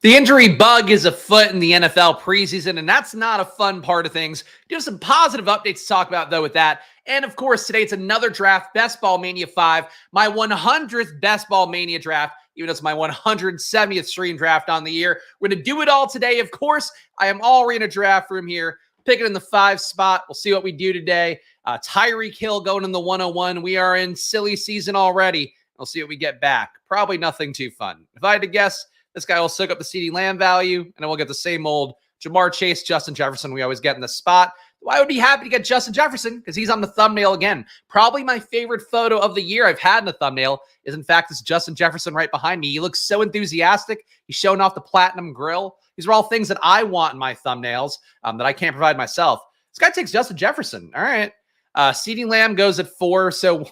The injury bug is afoot in the NFL preseason, and that's not a fun part of things. We do have some positive updates to talk about, though, with that. And, of course, today it's another draft, Best Ball Mania 5, my 100th Best Ball Mania draft, even though it's my 170th stream draft on the year. We're going to do it all today. Of course, I am all in a draft room here, picking in the 5 spot. We'll see what we do today. Tyreek Hill going in the 101. We are in silly season already. We'll see what we get back. Probably nothing too fun. If I had to guess, this guy will soak up the CeeDee Lamb value, and then we'll get the same old Jamar Chase, Justin Jefferson we always get in the spot. Well, I would be happy to get Justin Jefferson because he's on the thumbnail again. Probably my favorite photo of the year I've had in a thumbnail is, in fact, this Justin Jefferson right behind me. He looks so enthusiastic. He's showing off the platinum grill. These are all things that I want in my thumbnails that I can't provide myself. This guy takes Justin Jefferson. All right. CeeDee Lamb goes at 4. So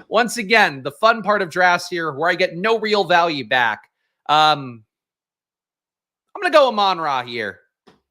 once again, the fun part of drafts here where I get no real value back. I'm going to go Amon-Ra here.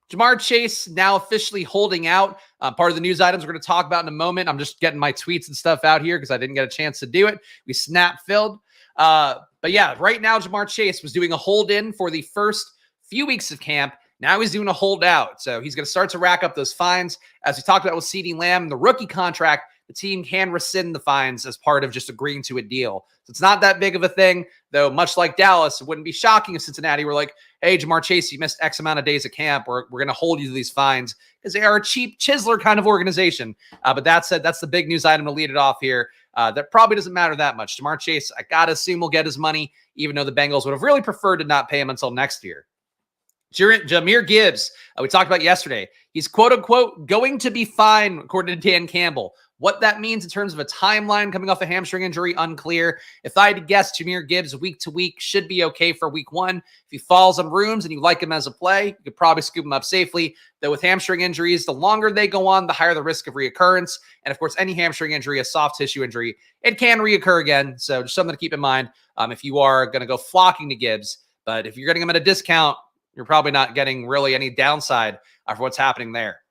Jamar Chase now officially holding out. Part of the news items we're going to talk about in a moment. I'm just getting my tweets and stuff out here because I didn't get a chance to do it. We snap filled. But yeah, right now Jamar Chase was doing a hold in for the first few weeks of camp. Now he's doing a hold out. So he's going to start to rack up those fines. As we talked about with CeeDee Lamb, the rookie contract, the team can rescind the fines as part of just agreeing to a deal. So it's not that big of a thing, though much like Dallas, it wouldn't be shocking if Cincinnati were like, hey, Jamar Chase, you missed X amount of days of camp. We're going to hold you to these fines because they are a cheap chiseler kind of organization. But that said, that's the big news item to lead it off here. That probably doesn't matter that much. Jamar Chase, I got to assume will get his money, even though the Bengals would have really preferred to not pay him until next year. Jahmyr Gibbs, we talked about yesterday. He's quote-unquote going to be fine, according to Dan Campbell. What that means in terms of a timeline coming off a hamstring injury, unclear. If I had to guess, Jahmyr Gibbs week to week should be okay for week 1. If he falls on rooms and you like him as a play, you could probably scoop him up safely. Though with hamstring injuries, the longer they go on, the higher the risk of reoccurrence. And of course, any hamstring injury, a soft tissue injury, it can reoccur again. So just something to keep in mind if you are going to go flocking to Gibbs. But if you're getting him at a discount, you're probably not getting really any downside for what's happening there.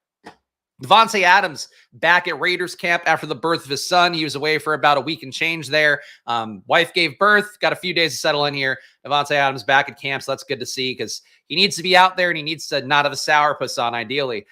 Devontae Adams back at Raiders camp after the birth of his son. He was away for about a week and change there. Wife gave birth, got a few days to settle in here. Devontae Adams back at camp, so that's good to see because he needs to be out there and he needs to not have a sourpuss on, ideally.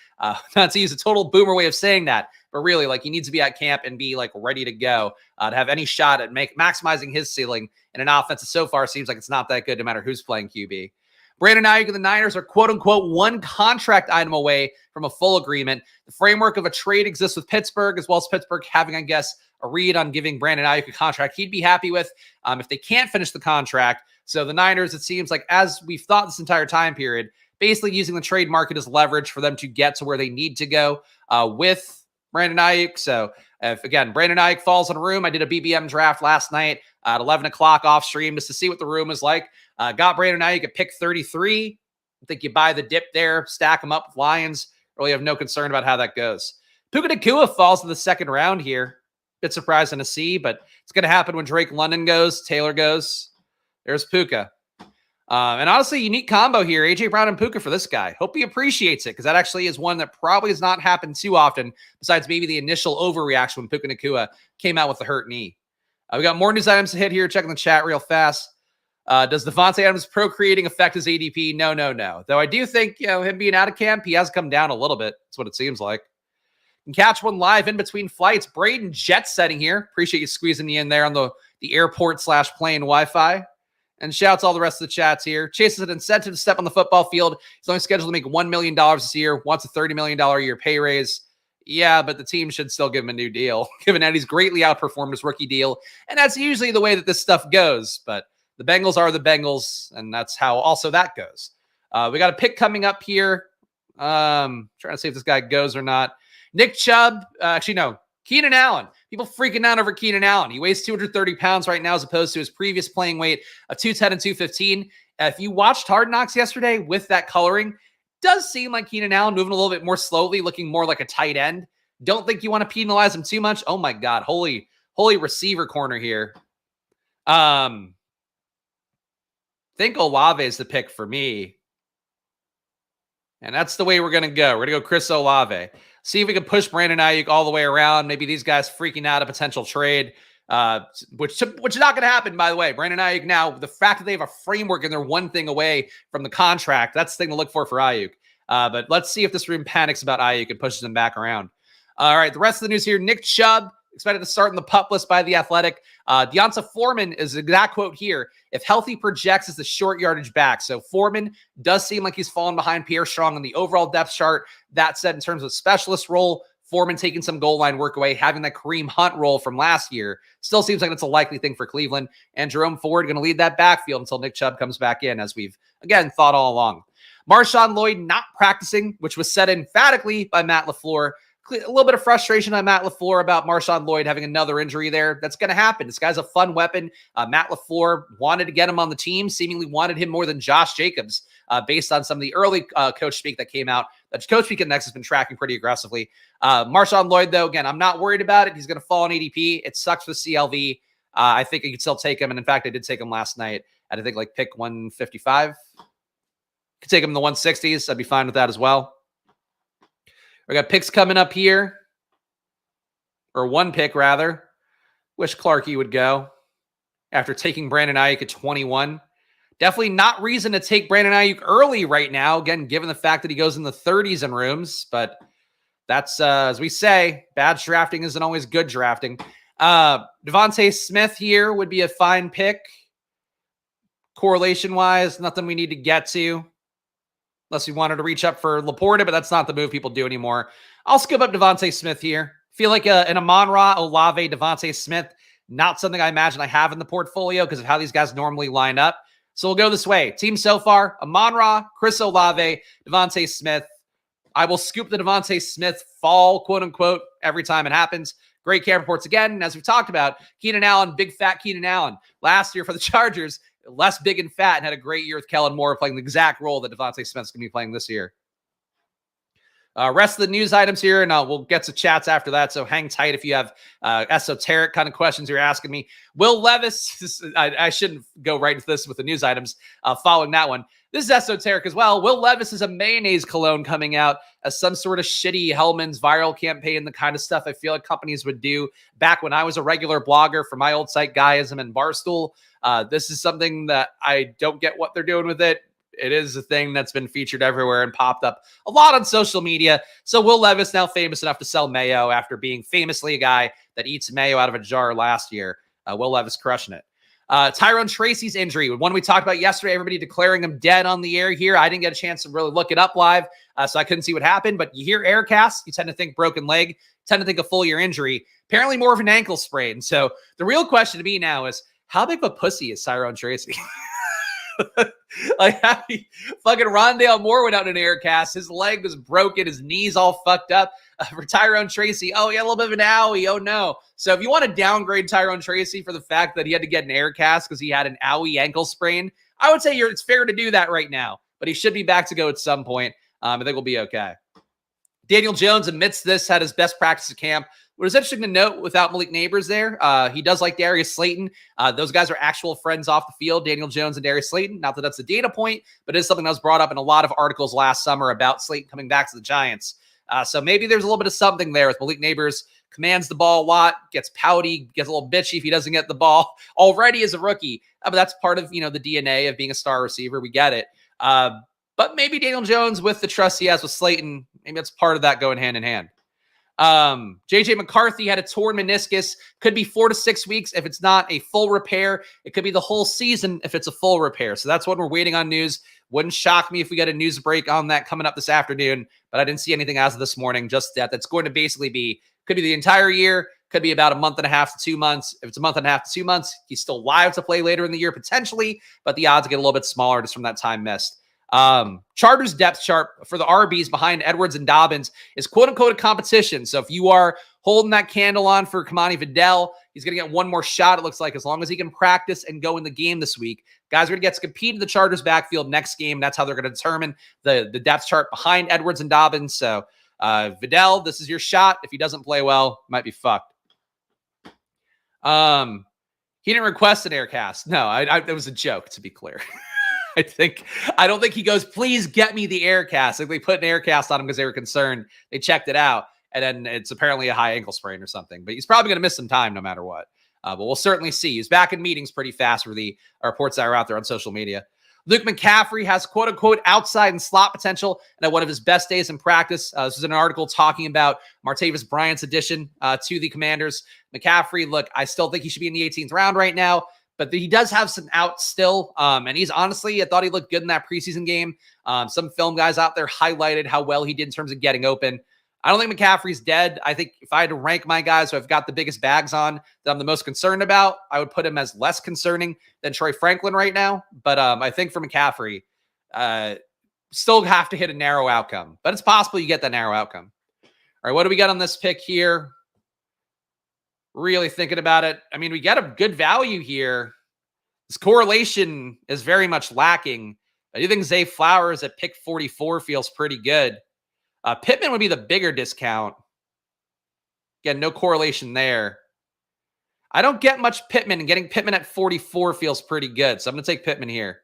Not to use a total boomer way of saying that, but really, like, he needs to be at camp and be, like, ready to go to have any shot at maximizing his ceiling in an offense that so far seems like it's not that good no matter who's playing QB. Brandon Ayuk and the Niners are quote-unquote one contract item away from a full agreement. The framework of a trade exists with Pittsburgh, as well as Pittsburgh having, I guess, a read on giving Brandon Ayuk a contract he'd be happy with if they can't finish the contract. So the Niners, it seems like, as we've thought this entire time period, basically using the trade market as leverage for them to get to where they need to go with Brandon Ayuk. So if, again, Brandon Ayuk falls in a room, I did a BBM draft last night at 11 o'clock off stream just to see what the room is like. Got Brandon Ayuk at pick 33. I think you buy the dip there, stack them up with Lions. Really have no concern about how that goes. Puka Nacua falls in the second round here. Bit surprising to see, but it's going to happen when Drake London goes, Taylor goes. There's Puka. And honestly, unique combo here, A.J. Brown and Puka for this guy. Hope he appreciates it because that actually is one that probably has not happened too often besides maybe the initial overreaction when Puka Nacua came out with the hurt knee. We got more news items to hit here. Checking the chat real fast. Does Devontae Adams procreating affect his ADP? No. Though I do think, him being out of camp, he has come down a little bit. That's what it seems like. You can catch one live in between flights. Braden jet setting here. Appreciate you squeezing me in there on the airport/plane Wi-Fi. And shouts all the rest of the chats here. Chase has an incentive to step on the football field. He's only scheduled to make $1 million this year. Wants a $30 million a year pay raise. Yeah, but the team should still give him a new deal, given that he's greatly outperformed his rookie deal. And that's usually the way that this stuff goes. But the Bengals are the Bengals, and that's how also that goes. We got a pick coming up here. Trying to see if this guy goes or not. Nick Chubb. Actually, no. Keenan Allen. People freaking out over Keenan Allen. He weighs 230 pounds right now as opposed to his previous playing weight of 210 and 215. If you watched Hard Knocks yesterday with that coloring, does seem like Keenan Allen moving a little bit more slowly, looking more like a tight end. Don't think you want to penalize him too much. Oh my God. Holy receiver corner here. Think Olave is the pick for me. And that's the way we're going to go. We're going to go Chris Olave. See if we can push Brandon Ayuk all the way around. Maybe these guys freaking out a potential trade. Which is not going to happen, by the way. Brandon Ayuk now, the fact that they have a framework and they're one thing away from the contract, that's the thing to look for Ayuk. But let's see if this room panics about Ayuk and pushes him back around. All right, the rest of the news here. Nick Chubb expected to start in the PUP list by The Athletic. Deonta Foreman is the exact quote here. If healthy, projects as the short yardage back. So Foreman does seem like he's fallen behind Pierre Strong in the overall depth chart. That said, in terms of specialist role, Foreman taking some goal line work away, having that Kareem Hunt role from last year, still seems like it's a likely thing for Cleveland. And Jerome Ford going to lead that backfield until Nick Chubb comes back in, as we've, again, thought all along. Marshawn Lloyd not practicing, which was said emphatically by Matt LaFleur. A little bit of frustration on Matt LaFleur about Marshawn Lloyd having another injury there. That's going to happen. This guy's a fun weapon. Matt LaFleur wanted to get him on the team, seemingly wanted him more than Josh Jacobs, based on some of the early coach speak that came out. That Coach Speak Next has been tracking pretty aggressively. Marshawn Lloyd, though, again, I'm not worried about it. He's going to fall on ADP. It sucks for CLV. I think you could still take him. And in fact, I did take him last night at, I think, like pick 155. Could take him in the 160s. I'd be fine with that as well. We got picks coming up here. Or one pick, rather. Wish Clarkie would go after taking Brandon Ayuk at 21. Definitely not reason to take Brandon Ayuk early right now. Again, given the fact that he goes in the 30s in rooms. But that's, as we say, bad drafting isn't always good drafting. Devontae Smith here would be a fine pick. Correlation-wise, nothing we need to get to. Unless we wanted to reach up for Laporta, but that's not the move people do anymore. I'll skip up Devontae Smith here. Feel like an Amon-Ra, Olave, Devontae Smith, not something I imagine I have in the portfolio because of how these guys normally line up. So we'll go this way. Team so far, Amon-Ra, Chris Olave, Devontae Smith. I will scoop the Devontae Smith fall, quote-unquote, every time it happens. Great camp reports again. And as we've talked about, Keenan Allen, big fat Keenan Allen. Last year for the Chargers, less big and fat, and had a great year with Kellen Moore playing the exact role that Devontae Smith's going to be playing this year. Rest of the news items here, and we'll get to chats after that, so hang tight if you have esoteric kind of questions you're asking me. Will Levis, I shouldn't go right into this with the news items following that one. This is esoteric as well. Will Levis is a mayonnaise cologne coming out as some sort of shitty Hellman's viral campaign, the kind of stuff I feel like companies would do back when I was a regular blogger for my old site, Guyism and Barstool. This is something that I don't get what they're doing with it. It is a thing that's been featured everywhere and popped up a lot on social media. So Will Levis now famous enough to sell mayo after being famously a guy that eats mayo out of a jar last year. Will Levis crushing it. Tyrone Tracy's injury, one we talked about yesterday, everybody declaring him dead on the air here. I didn't get a chance to really look it up live, so I couldn't see what happened. But you hear air cast, you tend to think broken leg, tend to think a full year injury. Apparently more of an ankle sprain. So the real question to me now is, how big of a pussy is Tyrone Tracy? Like, fucking Rondale Moore went out in an air cast. His leg was broken. His knees all fucked up. For Tyrone Tracy, oh, yeah, a little bit of an owie. Oh, no. So if you want to downgrade Tyrone Tracy for the fact that he had to get an air cast because he had an owie ankle sprain, I would say it's fair to do that right now. But he should be back to go at some point. I think we'll be okay. Daniel Jones, amidst this, had his best practice at camp. What is interesting to note without Malik Neighbors there, he does like Darius Slayton. Those guys are actual friends off the field, Daniel Jones and Darius Slayton. Not that that's a data point, but it is something that was brought up in a lot of articles last summer about Slayton coming back to the Giants. So maybe there's a little bit of something there with Malik Neighbors. Commands the ball a lot, gets pouty, gets a little bitchy if he doesn't get the ball already as a rookie. But that's part of, the DNA of being a star receiver. We get it. But maybe Daniel Jones, with the trust he has with Slayton, maybe that's part of that going hand in hand. JJ McCarthy had a torn meniscus, could be 4 to 6 weeks. If it's not a full repair, it could be the whole season if it's a full repair. So that's what we're waiting on news. Wouldn't shock me if we get a news break on that coming up this afternoon, but I didn't see anything as of this morning, just that's going to basically be, could be the entire year, could be about a month and a half to 2 months. If it's a month and a half to 2 months, he's still live to play later in the year, potentially, but the odds get a little bit smaller just from that time missed. Chargers depth chart for the RBs behind Edwards and Dobbins is quote unquote a competition. So if you are holding that candle on for Kamani Vidal, he's going to get one more shot. It looks like, as long as he can practice and go in the game this week, guys are going to get to compete in the Chargers backfield next game. That's how they're going to determine the depth chart behind Edwards and Dobbins. So, Vidal, this is your shot. If he doesn't play well, might be fucked. He didn't request an air cast. No, it was a joke, to be clear. I don't think he goes, please get me the air cast. Like, they put an air cast on him because they were concerned. They checked it out, and then it's apparently a high ankle sprain or something. But he's probably going to miss some time no matter what. But we'll certainly see. He's back in meetings pretty fast for the reports that are out there on social media. Luke McCaffrey has quote-unquote outside and slot potential and at one of his best days in practice. This is an article talking about Martavis Bryant's addition to the Commanders. McCaffrey, look, I still think he should be in the 18th round right now, but he does have some outs still. And he's honestly, I thought he looked good in that preseason game. Some film guys out there highlighted how well he did in terms of getting open. I don't think McCaffrey's dead. I think if I had to rank my guys who I've got the biggest bags on that I'm the most concerned about, I would put him as less concerning than Troy Franklin right now. But I think for McCaffrey, still have to hit a narrow outcome. But it's possible you get that narrow outcome. All right, what do we got on this pick here? Really thinking about it. I mean, we get a good value here. This correlation is very much lacking. I do think Zay Flowers at pick 44 feels pretty good. Pittman would be the bigger discount. Again, no correlation there. I don't get much Pittman, and getting Pittman at 44 feels pretty good. So I'm going to take Pittman here.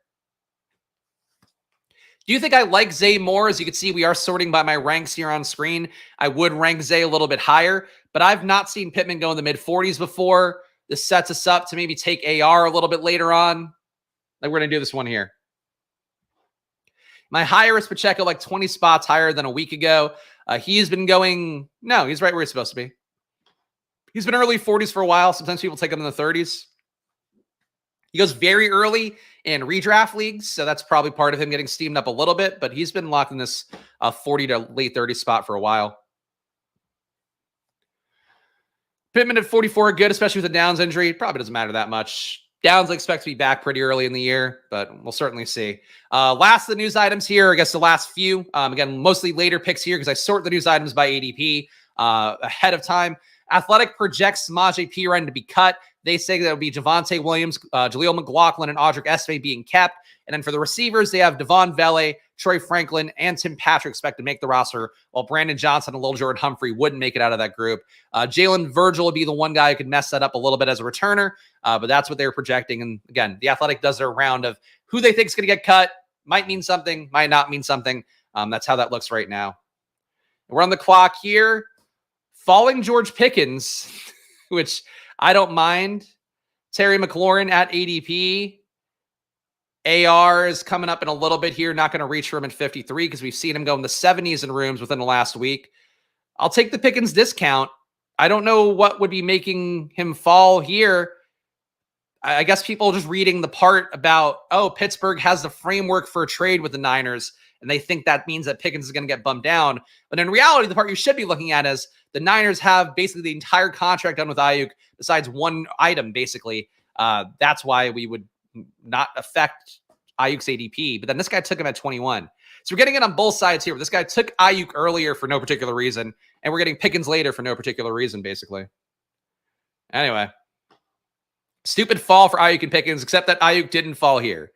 Do you think I like Zay more? As you can see, we are sorting by my ranks here on screen. I would rank Zay a little bit higher, but I've not seen Pittman go in the mid-40s before. This sets us up to maybe take AR a little bit later on. Like we're going to do this one here. My higher is Pacheco, like 20 spots higher than a week ago. He's been going, no, he's right where he's supposed to be. He's been early 40s for a while. Sometimes people take him in the 30s. He goes very early in redraft leagues, so that's probably part of him getting steamed up a little bit, but he's been locked in this 40 to late 30 spot for a while. Pittman at 44, good, especially with a Downs injury. Probably doesn't matter that much. Downs, I expect to be back pretty early in the year, but we'll certainly see. Last of the news items here, I guess the last few. Again, mostly later picks here because I sort the news items by ADP ahead of time. Athletic projects Samaje Perine to be cut. They say that it will be Javonte Williams, Jaleel McLaughlin, and Audric Estime being kept. And then for the receivers, they have Devon Vele, Troy Franklin, and Tim Patrick expect to make the roster, while Brandon Johnson and Lil Jordan Humphrey wouldn't make it out of that group. Jalen Virgil would be the one guy who could mess that up a little bit as a returner, but that's what they're projecting. And again, the Athletic does their round of who they think is going to get cut. Might mean something, might not mean something. That's how that looks right now. We're on the clock here. Falling George Pickens, which I don't mind. Terry McLaurin at ADP. AR is coming up in a little bit here. Not going to reach for him at 53 because we've seen him go in the 70s in rooms within the last week. I'll take the Pickens discount. I don't know what would be making him fall here. I guess people just reading the part about, oh, Pittsburgh has the framework for a trade with the Niners, and they think that means that Pickens is going to get bumped down. But in reality, the part you should be looking at is the Niners have basically the entire contract done with Ayuk besides one item, basically. That's why we would not affect Ayuk's ADP. But then this guy took him at 21. So we're getting it on both sides here. This guy took Ayuk earlier for no particular reason, and we're getting Pickens later for no particular reason, basically. Anyway. Stupid fall for Ayuk and Pickens, except that Ayuk didn't fall here.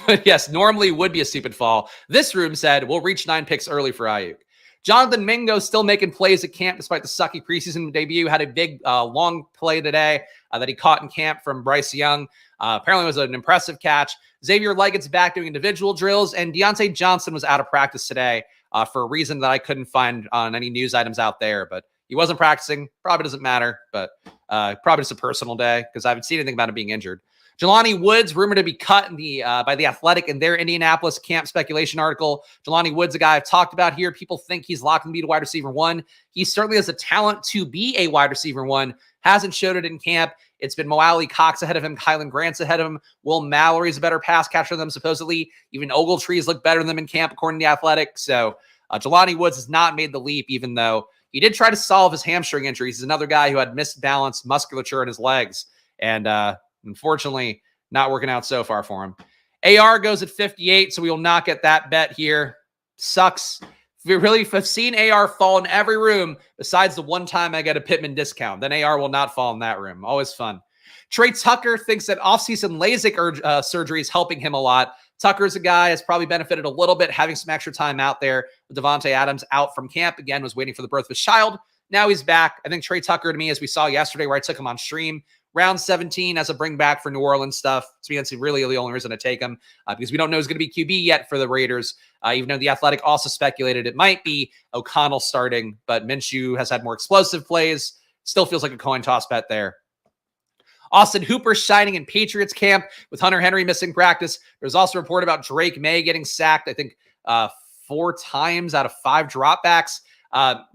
But yes, normally would be a stupid fall. This room said we'll reach 9 picks early for Ayuk. Jonathan Mingo still making plays at camp despite the sucky preseason debut. Had a big long play today that he caught in camp from Bryce Young. Apparently it was an impressive catch. Xavier Leggett's back doing individual drills, and Deontay Johnson was out of practice today for a reason that I couldn't find on any news items out there. But he wasn't practicing. Probably doesn't matter, but probably just a personal day because I haven't seen anything about him being injured. Jelani Woods, rumored to be cut in the by the Athletic in their Indianapolis camp speculation article. Jelani Woods, a guy I've talked about here. People think he's locked to be a wide receiver 1. He certainly has the talent to be a wide receiver 1. Hasn't showed it in camp. It's been Mo Alley Cox ahead of him. Kylan Grant's ahead of him. Will Mallory's a better pass catcher than them, supposedly. Even Ogletree's look better than them in camp, according to the Athletic. So Jelani Woods has not made the leap, even though he did try to solve his hamstring injuries. He's another guy who had misbalanced musculature in his legs. And unfortunately, not working out so far for him. AR goes at 58, so we will not get that bet here. Sucks. We really have seen AR fall in every room besides the one time I get a Pittman discount. Then AR will not fall in that room. Always fun. Trey Tucker thinks that offseason LASIK surgery is helping him a lot. Tucker's a guy has probably benefited a little bit having some extra time out there. With Devontae Adams out from camp again, was waiting for the birth of his child. Now he's back. I think Trey Tucker, to me, as we saw yesterday where I took him on stream, round 17 as a bring back for New Orleans stuff. To me, that's really the only reason to take him because we don't know who's going to be QB yet for the Raiders. Even though the Athletic also speculated it might be O'Connell starting, but Minshew has had more explosive plays. Still feels like a coin toss bet there. Austin Hooper shining in Patriots camp with Hunter Henry missing practice. There's also a report about Drake May getting sacked, I think 4 times out of 5 dropbacks.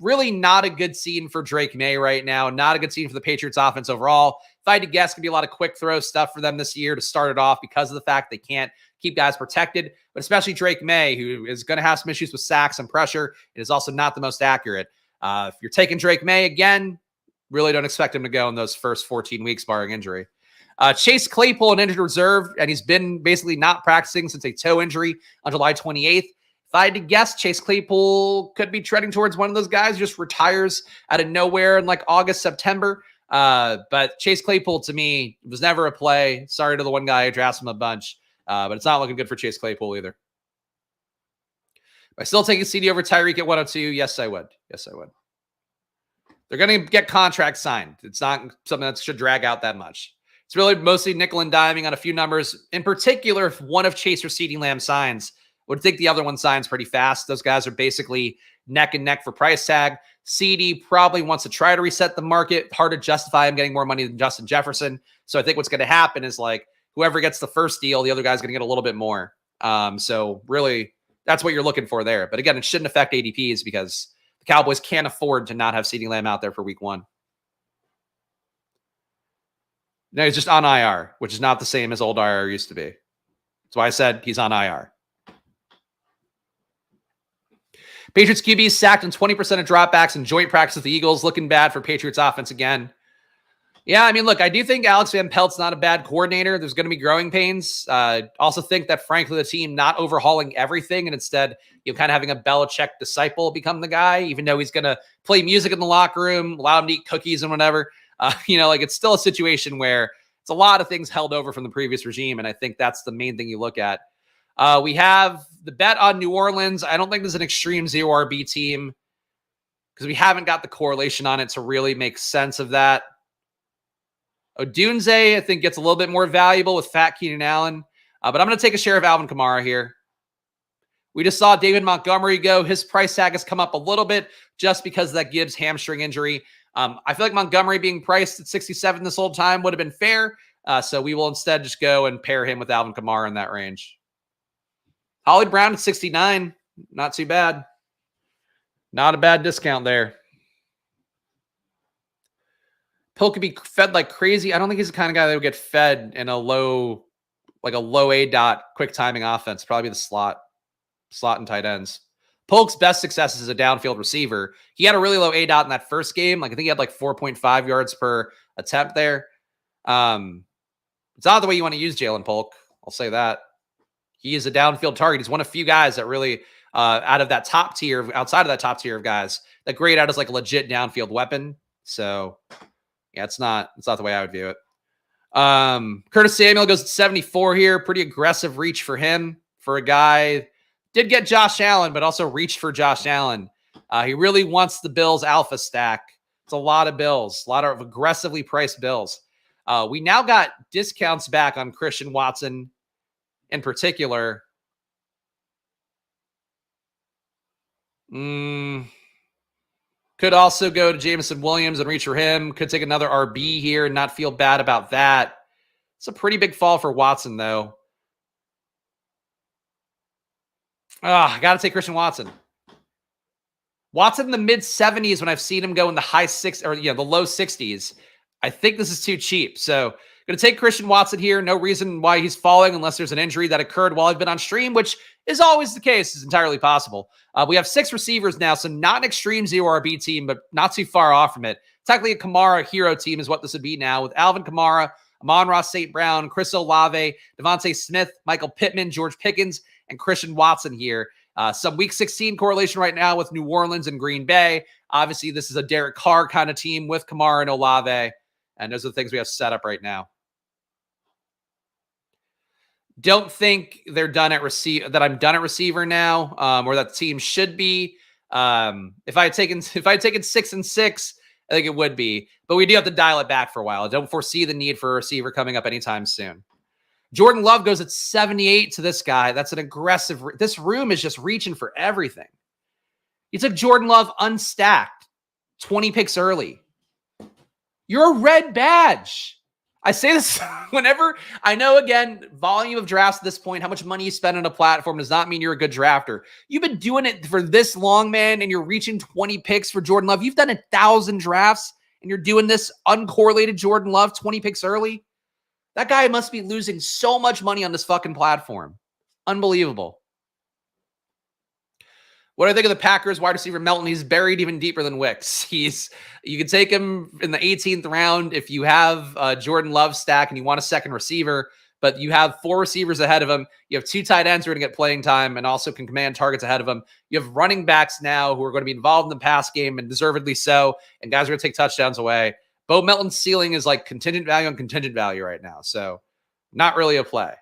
Really not a good scene for Drake May right now. Not a good scene for the Patriots offense overall. If I had to guess, could be a lot of quick throw stuff for them this year to start it off because of the fact they can't keep guys protected, but especially Drake May, who is going to have some issues with sacks and pressure. It is also not the most accurate. If you're taking Drake May again, really don't expect him to go in those first 14 weeks barring injury. Chase Claypool, an injured reserve, and he's been basically not practicing since a toe injury on July 28th. If I had to guess, Chase Claypool could be treading towards one of those guys who just retires out of nowhere in like August, September. But Chase Claypool, to me, was never a play. Sorry to the one guy who drafts him a bunch. But it's not looking good for Chase Claypool either. Am I still taking CD over Tyreek at 102? Yes, I would. Yes, I would. They're going to get contracts signed. It's not something that should drag out that much. It's really mostly nickel and diming on a few numbers. In particular, if one of Chase or CeeDee Lamb signs, I would think the other one signs pretty fast. Those guys are basically neck and neck for price tag. CD probably wants to try to reset the market. Hard to justify him getting more money than Justin Jefferson. So I think what's going to happen is like, whoever gets the first deal, the other guy's going to get a little bit more. So really, that's what you're looking for there. But again, it shouldn't affect ADPs because the Cowboys can't afford to not have CeeDee Lamb out there for week 1. No, he's just on IR, which is not the same as old IR used to be. That's why I said he's on IR. Patriots QB sacked in 20% of dropbacks and joint practice with the Eagles. Looking bad for Patriots offense again. Yeah, I mean, look, I do think Alex Van Pelt's not a bad coordinator. There's going to be growing pains. Also think that, frankly, the team not overhauling everything and instead, kind of having a Belichick disciple become the guy, even though he's going to play music in the locker room, allow him to eat cookies and whatever. It's still a situation where it's a lot of things held over from the previous regime, and I think that's the main thing you look at. We have the bet on New Orleans. I don't think there's an extreme 0 RB team because we haven't got the correlation on it to really make sense of that. Odunze, I think, gets a little bit more valuable with fat Keenan Allen. But I'm going to take a share of Alvin Kamara here. We just saw David Montgomery go. His price tag has come up a little bit just because of that Gibbs hamstring injury. I feel like Montgomery being priced at 67 this whole time would have been fair. So we will instead just go and pair him with Alvin Kamara in that range. Holly Brown at 69. Not too bad. Not a bad discount there. Hill could be fed like crazy. I don't think he's the kind of guy that would get fed in a low A dot quick timing offense. Probably the slot and tight ends. Polk's best success is a downfield receiver. He had a really low A dot in that first game. I think he had 4.5 yards per attempt there. It's not the way you want to use Jalen Polk. I'll say that. He is a downfield target. He's one of few guys that really, outside of that top tier of guys, that grade out as a legit downfield weapon. So yeah, it's not the way I would view it. Curtis Samuel goes at 74 here. Pretty aggressive reach for him. For a guy, did get Josh Allen, but also reached for Josh Allen. He really wants the Bills alpha stack. It's a lot of Bills, a lot of aggressively priced Bills. We now got discounts back on Christian Watson in particular. Could also go to Jameson Williams and reach for him. Could take another RB here and not feel bad about that. It's a pretty big fall for Watson, though. I got to take Christian Watson. Watson in the mid-70s when I've seen him go in the high six or the low 60s. I think this is too cheap. So going to take Christian Watson here. No reason why he's falling unless there's an injury that occurred while I've been on stream, which is always the case. It's entirely possible. We have 6 receivers now, so not an extreme 0 RB team, but not too far off from it. Technically a Kamara hero team is what this would be now with Alvin Kamara, Amon-Ra St. Brown, Chris Olave, Devontae Smith, Michael Pittman, George Pickens, and Christian Watson here. Some week 16 correlation right now with New Orleans and Green Bay. Obviously, this is a Derek Carr kind of team with Kamara and Olave. And those are the things we have set up right now. Don't think they're done at that I'm done at receiver now, or that the team should be. If I had taken 6 and 6, I think it would be. But we do have to dial it back for a while. I don't foresee the need for a receiver coming up anytime soon. Jordan Love goes at 78 to this guy. That's an aggressive. This room is just reaching for everything. You took Jordan Love unstacked, 20 picks early. You're a red badge. I say this whenever I know, again, volume of drafts at this point, how much money you spend on a platform does not mean you're a good drafter. You've been doing it for this long, man, and you're reaching 20 picks for Jordan Love. You've done 1,000 drafts, and you're doing this uncorrelated Jordan Love 20 picks early. That guy must be losing so much money on this fucking platform. Unbelievable. What do I think of the Packers wide receiver Melton? He's buried even deeper than Wicks. You can take him in the 18th round if you have a Jordan Love stack and you want a second receiver, but you have 4 receivers ahead of him. You have 2 tight ends who are going to get playing time and also can command targets ahead of him. You have running backs now who are going to be involved in the pass game, and deservedly so, and guys are going to take touchdowns away. Bo Melton's ceiling is like contingent value on contingent value right now, so not really a play.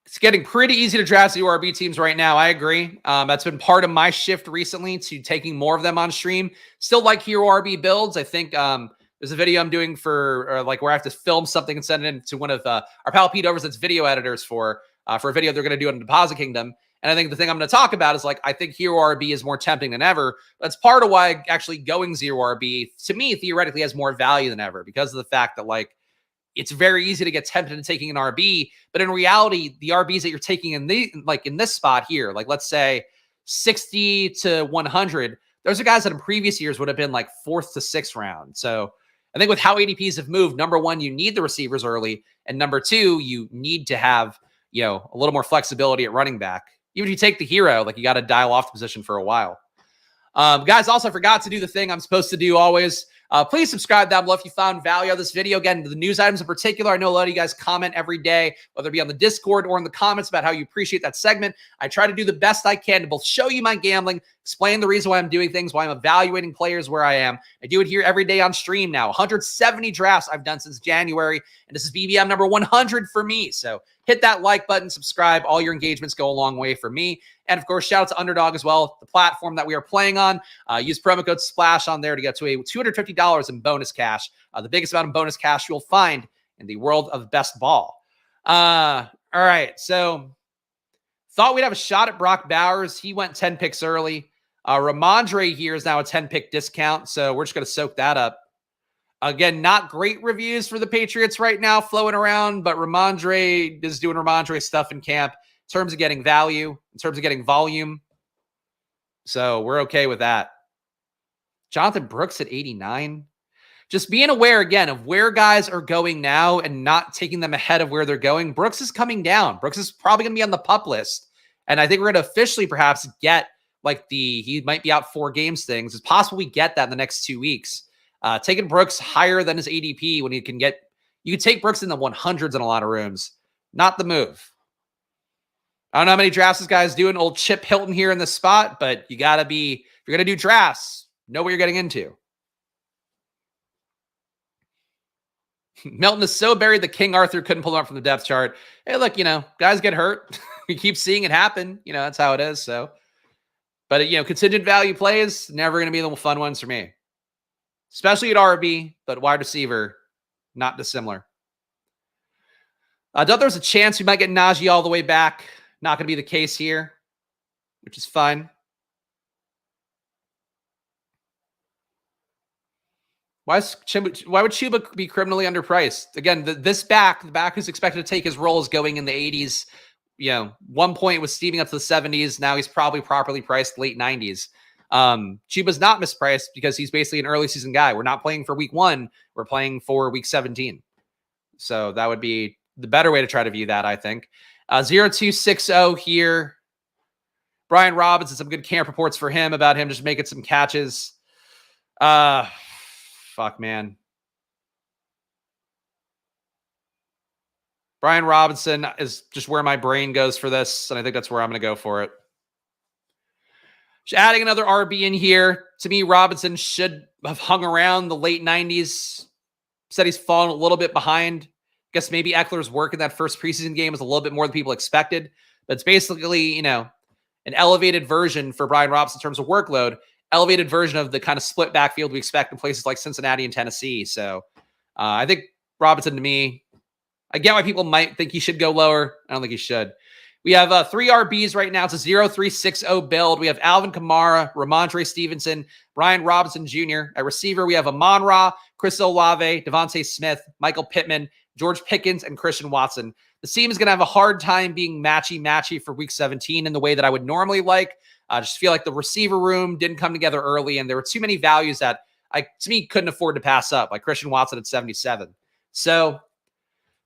It's getting pretty easy to draft URB teams right now. I agree. That's been part of my shift recently to taking more of them on stream. Still like Hero RB builds. I think there's a video I'm doing for like where I have to film something and send it in to one of our pal Pete Overs that's video editors for a video they're going to do on Deposit Kingdom. And I think the thing I'm going to talk about is like, I think Hero RB is more tempting than ever. That's part of why actually going 0 RB to me theoretically has more value than ever, because of the fact that like, it's very easy to get tempted in taking an RB, but in reality, the RBs that you're taking in this spot here, like let's say 60 to 100, those are guys that in previous years would have been like 4th to 6th round. So I think with how ADPs have moved, number one, you need the receivers early, and number two, you need to have, a little more flexibility at running back. Even if you take the hero, like you got to dial off the position for a while. Guys, also I forgot to do the thing I'm supposed to do always. Please subscribe down below if you found value out of this video. Again, the news items in particular, I know a lot of you guys comment every day, whether it be on the Discord or in the comments about how you appreciate that segment. I try to do the best I can to both show you my gambling, explain the reason why I'm doing things, why I'm evaluating players where I am. I do it here every day on stream now. 170 drafts I've done since January, and this is BBM number 100 for me. So hit that like button, subscribe. All your engagements go a long way for me. And of course, shout out to Underdog as well, the platform that we are playing on. Use promo code SPLASH on there to get to a $250 in bonus cash, the biggest amount of bonus cash you'll find in the world of best ball. All right, so thought we'd have a shot at Brock Bowers. He went 10 picks early. Ramondre here is now a 10-pick discount, so we're just going to soak that up. Again, not great reviews for the Patriots right now flowing around, but Ramondre is doing Ramondre stuff in camp in terms of getting value, in terms of getting volume. So we're okay with that. Jonathan Brooks at 89. Just being aware, again, of where guys are going now and not taking them ahead of where they're going. Brooks is coming down. Brooks is probably going to be on the PUP list. And I think we're going to officially perhaps get like he might be out 4 games things. It's possible we get that in the next 2 weeks. Taking Brooks higher than his ADP when you can take Brooks in the 100s in a lot of rooms. Not the move. I don't know how many drafts this guy's doing. Old Chip Hilton here in the spot, but you got to be, if you're going to do drafts, know what you're getting into. Melton is so buried that King Arthur couldn't pull him up from the depth chart. Hey, look, guys get hurt. We keep seeing it happen. That's how it is. So, but contingent value plays, never going to be the fun ones for me. Especially at RB, but wide receiver, not dissimilar. I thought there was a chance we might get Najee all the way back. Not going to be the case here, which is fine. Why would Chuba be criminally underpriced? Again, the back who's expected to take his role is going in the 80s. One point was steaming up to the 70s. Now he's probably properly priced late 90s. Chuba's not mispriced because he's basically an early season guy. We're not playing for week 1. We're playing for week 17. So that would be the better way to try to view that, I think. 0260 here. Brian Robinson, some good camp reports for him about him just making some catches. Fuck, man. Brian Robinson is just where my brain goes for this, and I think that's where I'm going to go for it. Just adding another RB in here. To me, Robinson should have hung around the late 90s. Said he's fallen a little bit behind. Guess maybe Eckler's work in that first preseason game was a little bit more than people expected. But it's basically, an elevated version for Brian Robinson in terms of workload. Elevated version of the kind of split backfield we expect in places like Cincinnati and Tennessee. So I think Robinson, to me, I get why people might think he should go lower. I don't think he should. We have 3 RBs right now. It's a 0-3-6-0 build. We have Alvin Kamara, Ramondre Stevenson, Brian Robinson Jr. At receiver, we have Amon-Ra, Chris Olave, Devontae Smith, Michael Pittman, George Pickens, and Christian Watson. The team is going to have a hard time being matchy-matchy for Week 17 in the way that I would normally like. I just feel like the receiver room didn't come together early, and there were too many values that to me, couldn't afford to pass up, like Christian Watson at 77. So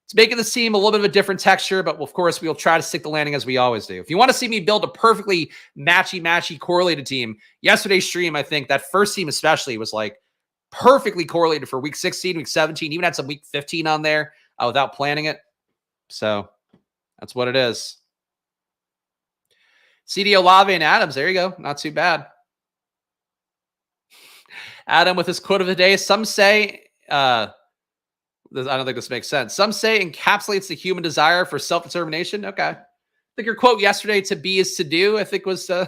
it's making the team a little bit of a different texture, but of course, we'll try to stick the landing as we always do. If you want to see me build a perfectly matchy correlated team, yesterday's stream, I think that first team especially was like perfectly correlated for Week 16, Week 17, even had some Week 15 on there without planning it. So that's what it is. CD Olave and Adams, there you go. Not too bad. Adam with his quote of the day. Some say, I don't think this makes sense. Some say encapsulates the human desire for self-determination. Okay. I think your quote yesterday, to be is to do, I think was a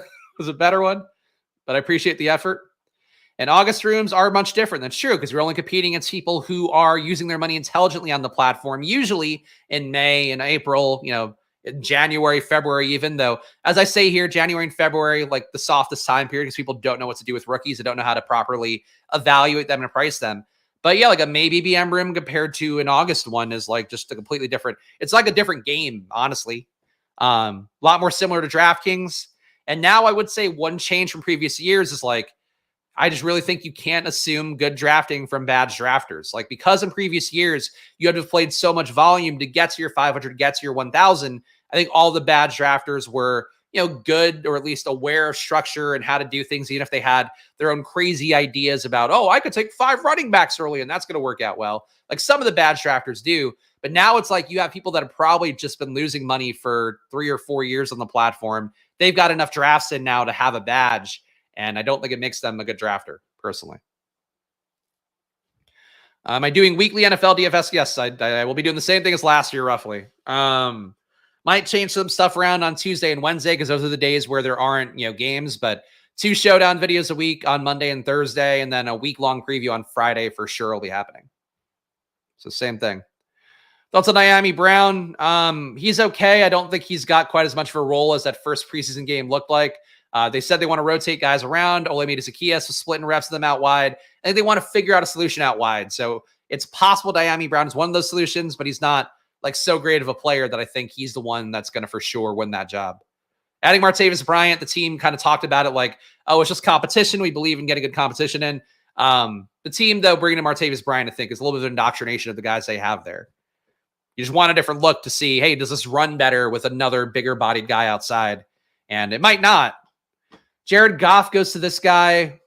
better one, but I appreciate the effort. And August rooms are much different. That's true, because we're only competing against people who are using their money intelligently on the platform, usually in May and April, in January, February, even though, as I say here, January and February, like the softest time period, because people don't know what to do with rookies. They don't know how to properly evaluate them and price them. But yeah, like a May BBM room compared to an August one is like just a completely different, it's like a different game, honestly. A lot more similar to DraftKings. And now I would say one change from previous years is like, I just really think you can't assume good drafting from badge drafters. Like, because in previous years, you had to have played so much volume to get to your 500, get to your 1,000. I think all the badge drafters were, good, or at least aware of structure and how to do things, even if they had their own crazy ideas about, oh, I could take 5 running backs early and that's going to work out well. Like some of the badge drafters do. But now it's like you have people that have probably just been losing money for 3 or 4 years on the platform. They've got enough drafts in now to have a badge. And I don't think it makes them a good drafter, personally. Am I doing weekly NFL DFS? Yes, I will be doing the same thing as last year, roughly. Might change some stuff around on Tuesday and Wednesday, because those are the days where there aren't, games. But 2 showdown videos a week on Monday and Thursday, and then a week-long preview on Friday for sure will be happening. So same thing. Thoughts on Miami Brown? He's okay. I don't think he's got quite as much of a role as that first preseason game looked like. They said they want to rotate guys around. Olamide Zaccheaus was splitting reps of them out wide. I think they want to figure out a solution out wide. So it's possible Miami Brown is one of those solutions, but he's not like so great of a player that I think he's the one that's going to for sure win that job. Adding Martavis Bryant, the team kind of talked about it like, oh, it's just competition. We believe in getting good competition in. The team, though, bringing in Martavis Bryant, I think, is a little bit of indoctrination of the guys they have there. You just want a different look to see, hey, does this run better with another bigger-bodied guy outside? And it might not. Jared Goff goes to this guy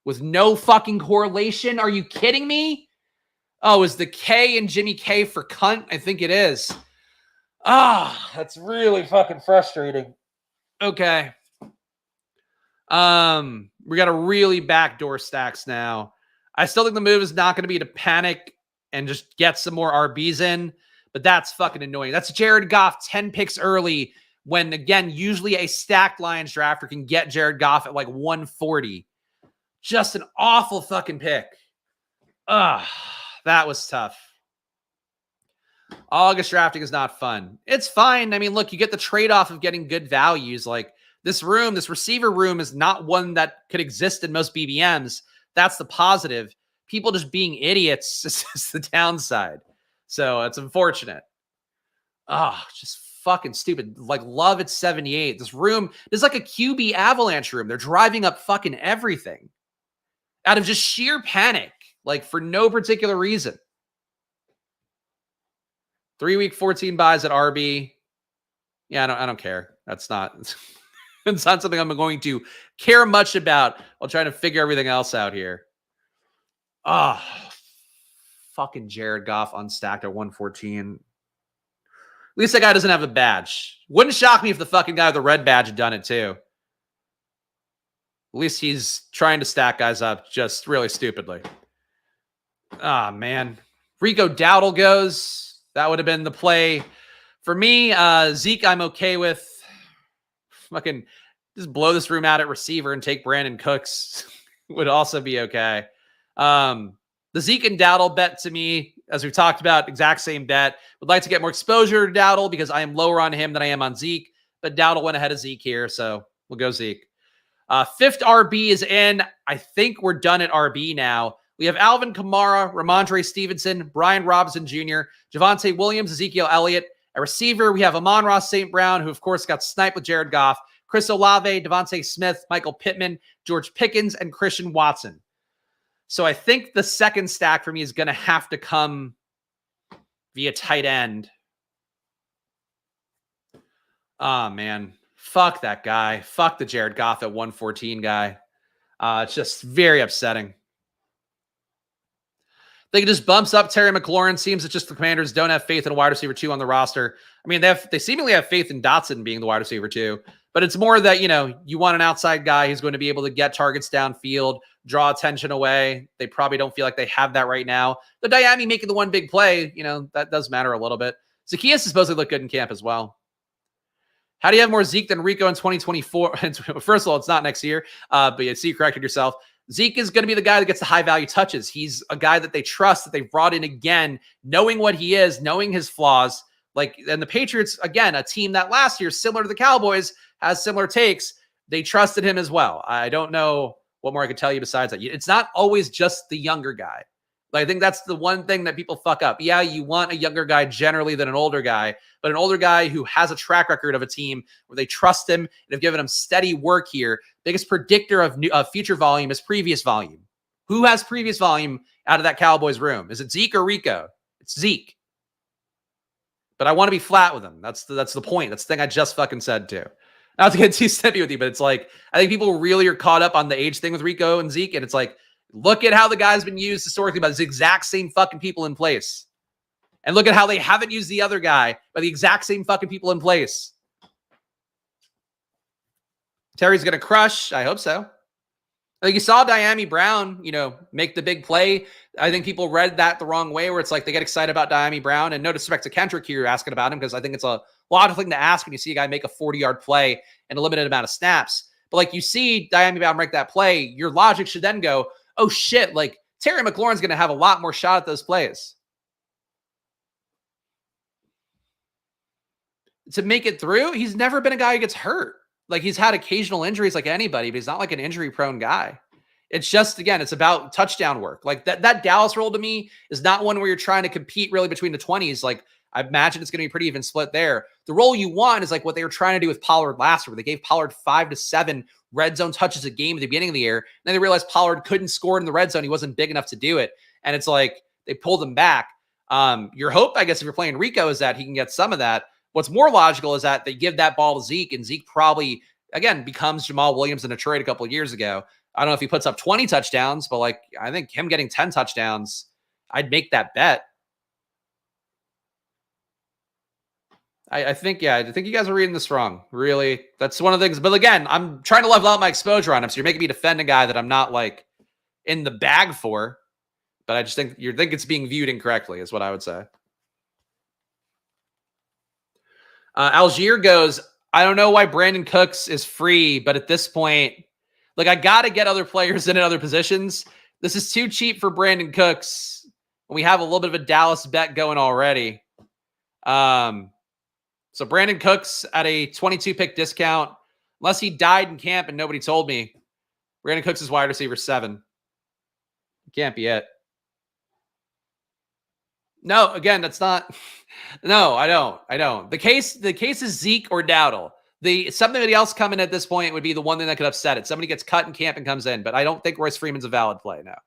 with no fucking correlation. Are you kidding me? Oh, is the K in Jimmy K for cunt? I think it is. That's really fucking frustrating. Okay. We got to really backdoor stacks now. I still think the move is not going to be to panic and just get some more RBs in, but that's fucking annoying. That's Jared Goff 10 picks early, when, again, usually a stacked Lions drafter can get Jared Goff at like 140. Just an awful fucking pick. That was tough. August drafting is not fun. It's fine. I mean, look, you get the trade-off of getting good values. Like this receiver room is not one that could exist in most BBMs. That's the positive. People just being idiots is the downside. So it's unfortunate. Just fucking stupid. Like Love at 78. This room is like a QB avalanche room. They're driving up fucking everything out of just sheer panic, like for no particular reason. 3-week 14 buys at RB. Yeah, I don't care. That's not it's not something I'm going to care much about while trying to figure everything else out here. Fucking Jared Goff unstacked at 114. At least that guy doesn't have a badge. Wouldn't shock me if the fucking guy with the red badge had done it too. At least he's trying to stack guys up just really stupidly. Man. Rico Dowdle goes. That would have been the play. For me, Zeke, I'm okay with. Fucking just blow this room out at receiver and take Brandon Cooks would also be okay. The Zeke and Dowdle bet to me, as we've talked about, exact same bet. Would like to get more exposure to Dowdle because I am lower on him than I am on Zeke, but Dowdle went ahead of Zeke here, so we'll go Zeke. Fifth RB is in. I think we're done at RB now. We have Alvin Kamara, Ramondre Stevenson, Brian Robinson Jr., Javonte Williams, Ezekiel Elliott. A receiver, we have Amon-Ra St. Brown, who, of course, got sniped with Jared Goff, Chris Olave, Devontae Smith, Michael Pittman, George Pickens, and Christian Watson. So I think the second stack for me is going to have to come via tight end. Oh, man. Fuck that guy. Fuck the Jared Goff at 114 guy. It's just very upsetting. I think it just bumps up Terry McLaurin. Seems that just the Commanders don't have faith in a wide receiver 2 on the roster. I mean, they seemingly have faith in Dotson being the wide receiver 2, but it's more that, you want an outside guy who's going to be able to get targets downfield, draw attention away. They probably don't feel like they have that right now. The Diami making the one big play, that does matter a little bit. Zacchaeus is supposed to look good in camp as well. How do you have more Zeke than Rico in 2024? First of all, it's not next year, but you see, you corrected yourself. Zeke is going to be the guy that gets the high-value touches. He's a guy that they trust, that they've brought in again, knowing what he is, knowing his flaws. And the Patriots, again, a team that last year, similar to the Cowboys, has similar takes. They trusted him as well. I don't know what more I could tell you besides that. It's not always just the younger guy. I think that's the one thing that people fuck up. Yeah, you want a younger guy generally than an older guy, but an older guy who has a track record of a team where they trust him and have given him steady work here. Biggest predictor of future volume is previous volume. Who has previous volume out of that Cowboys room? Is it Zeke or Rico? It's Zeke. But I want to be flat with him. That's the point. That's the thing I just fucking said too. Not to get too snippy with you, but it's like, I think people really are caught up on the age thing with Rico and Zeke, and it's like, look at how the guy's been used historically by the exact same fucking people in place. And look at how they haven't used the other guy by the exact same fucking people in place. Terry's going to crush. I hope so. I think you saw Diami Brown, make the big play. I think people read that the wrong way, where it's like they get excited about Diami Brown. And no disrespect to Kendrick here asking about him, because I think it's a logical thing to ask when you see a guy make a 40-yard play in a limited amount of snaps. But you see Diami Brown make that play, your logic should then go, oh shit, Terry McLaurin's going to have a lot more shot at those plays. To make it through, he's never been a guy who gets hurt. He's had occasional injuries like anybody, but he's not an injury-prone guy. It's just, again, it's about touchdown work. That Dallas role to me is not one where you're trying to compete really between the 20s. I imagine it's going to be pretty even split there. The role you want is what they were trying to do with Pollard last year, where they gave Pollard 5 to 7 red zone touches a game at the beginning of the year. And then they realized Pollard couldn't score in the red zone. He wasn't big enough to do it. And it's they pulled him back. Your hope, I guess, if you're playing Rico, is that he can get some of that. What's more logical is that they give that ball to Zeke, and Zeke probably, again, becomes Jamal Williams in Detroit a couple of years ago. I don't know if he puts up 20 touchdowns, but I think him getting 10 touchdowns, I'd make that bet. I think you guys are reading this wrong. Really, that's one of the things. But again, I'm trying to level out my exposure on him, so you're making me defend a guy that I'm not in the bag for. But I just think it's being viewed incorrectly, is what I would say. Algier goes, I don't know why Brandon Cooks is free, but at this point, I got to get other players in at other positions. This is too cheap for Brandon Cooks. We have a little bit of a Dallas bet going already. So Brandon Cooks at a 22 pick discount, unless he died in camp and nobody told me. Brandon Cooks is wide receiver 7. Can't be it. No, again, that's not. No, I don't. The case is Zeke or Dowdle. Somebody else coming at this point would be the one thing that could upset it. Somebody gets cut in camp and comes in, but I don't think Royce Freeman's a valid play now.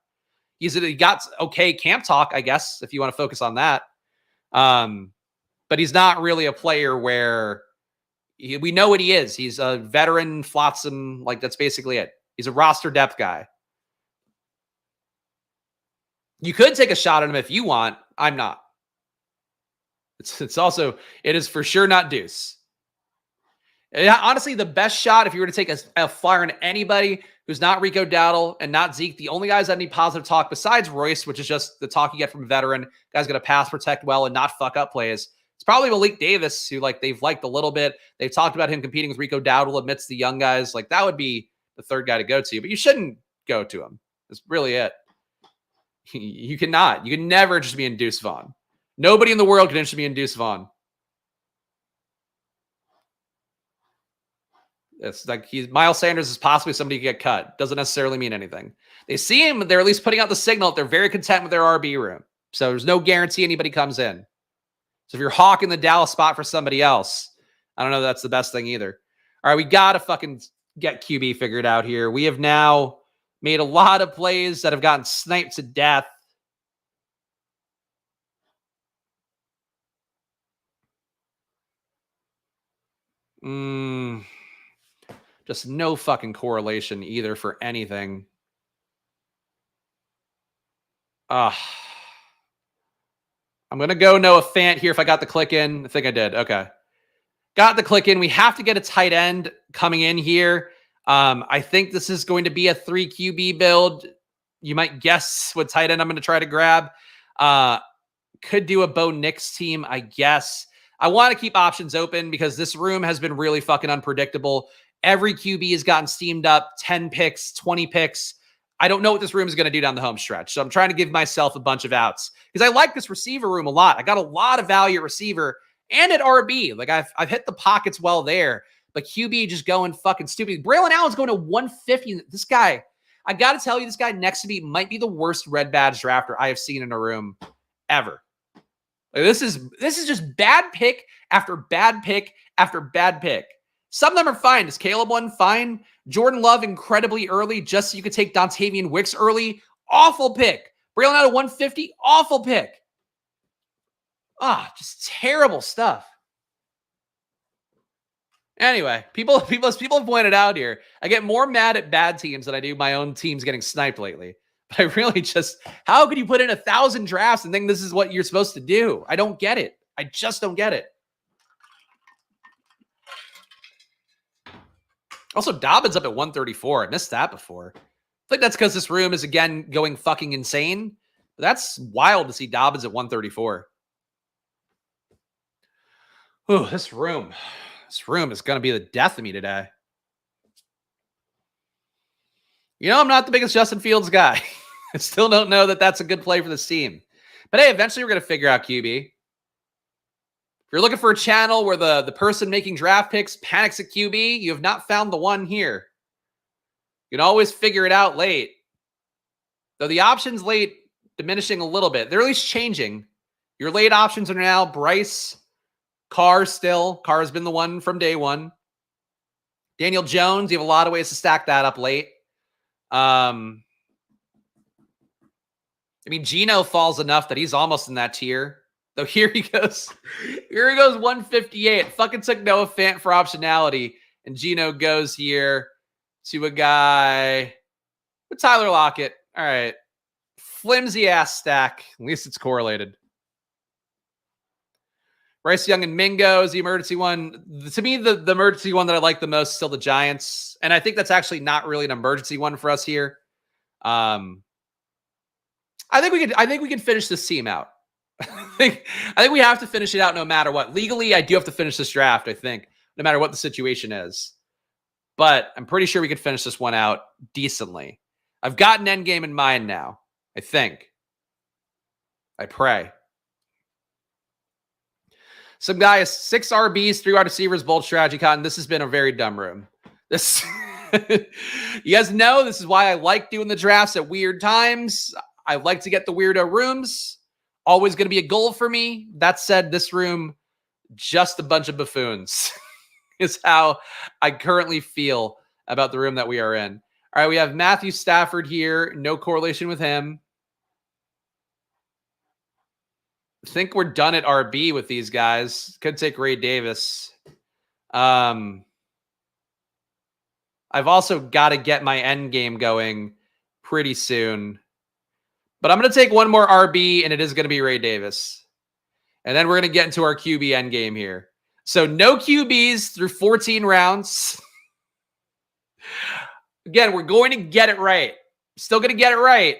He got okay camp talk, I guess, if you want to focus on that. But he's not really a player where we know what he is. He's a veteran flotsam. That's basically it. He's a roster depth guy. You could take a shot at him if you want. I'm not. It is for sure not Deuce. Honestly, the best shot, if you were to take a flyer on anybody who's not Rico Dowdle and not Zeke, the only guys that need positive talk besides Royce, which is just the talk you get from a veteran, guy's going to pass protect well and not fuck up plays. It's probably Malik Davis, who they've liked a little bit. They've talked about him competing with Rico Dowdle amidst the young guys. That would be the third guy to go to, but you shouldn't go to him. That's really it. You cannot. You can never interest me in Deuce Vaughn. Nobody in the world can interest me in Deuce Vaughn. It's like Miles Sanders is possibly somebody who get cut. Doesn't necessarily mean anything. They see him, they're at least putting out the signal that they're very content with their RB room. So there's no guarantee anybody comes in. So if you're hawking the Dallas spot for somebody else, I don't know if that's the best thing either. All right, we got to fucking get QB figured out here. We have now made a lot of plays that have gotten sniped to death. Just no fucking correlation either for anything. I'm going to go Noah Fant here if I got the click in. I think I did. Okay. Got the click in. We have to get a tight end coming in here. I think this is going to be a 3 QB build. You might guess what tight end I'm going to try to grab. Could do a Bo Nix team, I guess. I want to keep options open because this room has been really fucking unpredictable. Every QB has gotten steamed up, 10 picks, 20 picks. I don't know what this room is going to do down the home stretch. So I'm trying to give myself a bunch of outs because I like this receiver room a lot. I got a lot of value at receiver and at RB. Like I've hit the pockets well there, but QB just going fucking stupid. Braylon Allen's going to 150. This guy, I got to tell you, this guy next to me might be the worst red badge drafter I have seen in a room ever. Like this is just bad pick after bad pick after bad pick. Some of them are fine. Is Caleb one fine? Jordan Love incredibly early just so you could take Dontavian Wicks early. Awful pick. Braylon out of 150. Awful pick. Just terrible stuff. Anyway, people have pointed out here, I get more mad at bad teams than I do my own teams getting sniped lately. But I really just, how could you put in 1,000 drafts and think this is what you're supposed to do? I don't get it. I just don't get it. Also, Dobbins up at 134. I missed that before. I think that's because this room is, again, going fucking insane. But that's wild to see Dobbins at 134. Ooh, this room is going to be the death of me today. You know, I'm not the biggest Justin Fields guy. I still don't know that that's a good play for this team. But hey, eventually we're going to figure out QB. If you're looking for a channel where the person making draft picks panics at QB, you have not found the one here. You can always figure it out late. Though the options late diminishing a little bit. They're at least changing. Your late options are now Bryce, Carr still. Carr has been the one from day one. Daniel Jones, you have a lot of ways to stack that up late. I mean, Geno falls enough that he's almost in that tier. So here he goes. Here he goes, 158. Fucking took Noah Fant for optionality. And Geno goes here to a guy with Tyler Lockett. All right. Flimsy ass stack. At least it's correlated. Bryce Young and Mingo is the emergency one. To me, the emergency one that I like the most is still the Giants. And I think that's actually not really an emergency one for us here. I think we could finish this team out. I think we have to finish it out no matter what. Legally, I do have to finish this draft, I think, no matter what the situation is. But I'm pretty sure we could finish this one out decently. I've got an end game in mind now, I think. I pray. Some guy has 6 RBs, 3 wide receivers, bold strategy, Cotton. This has been a very dumb room. This, you guys know this is why I like doing the drafts at weird times. I like to get the weirdo rooms. Always going to be a goal for me. That said, this room, just a bunch of buffoons is how I currently feel about the room that we are in. All right, we have Matthew Stafford here. No correlation with him. I think we're done at RB with these guys. Could take Ray Davis. I've also got to get my end game going pretty soon. But I'm going to take one more RB, and it is going to be Ray Davis. And then we're going to get into our QB end game here. So no QBs through 14 rounds. Again, we're going to get it right. Still going to get it right.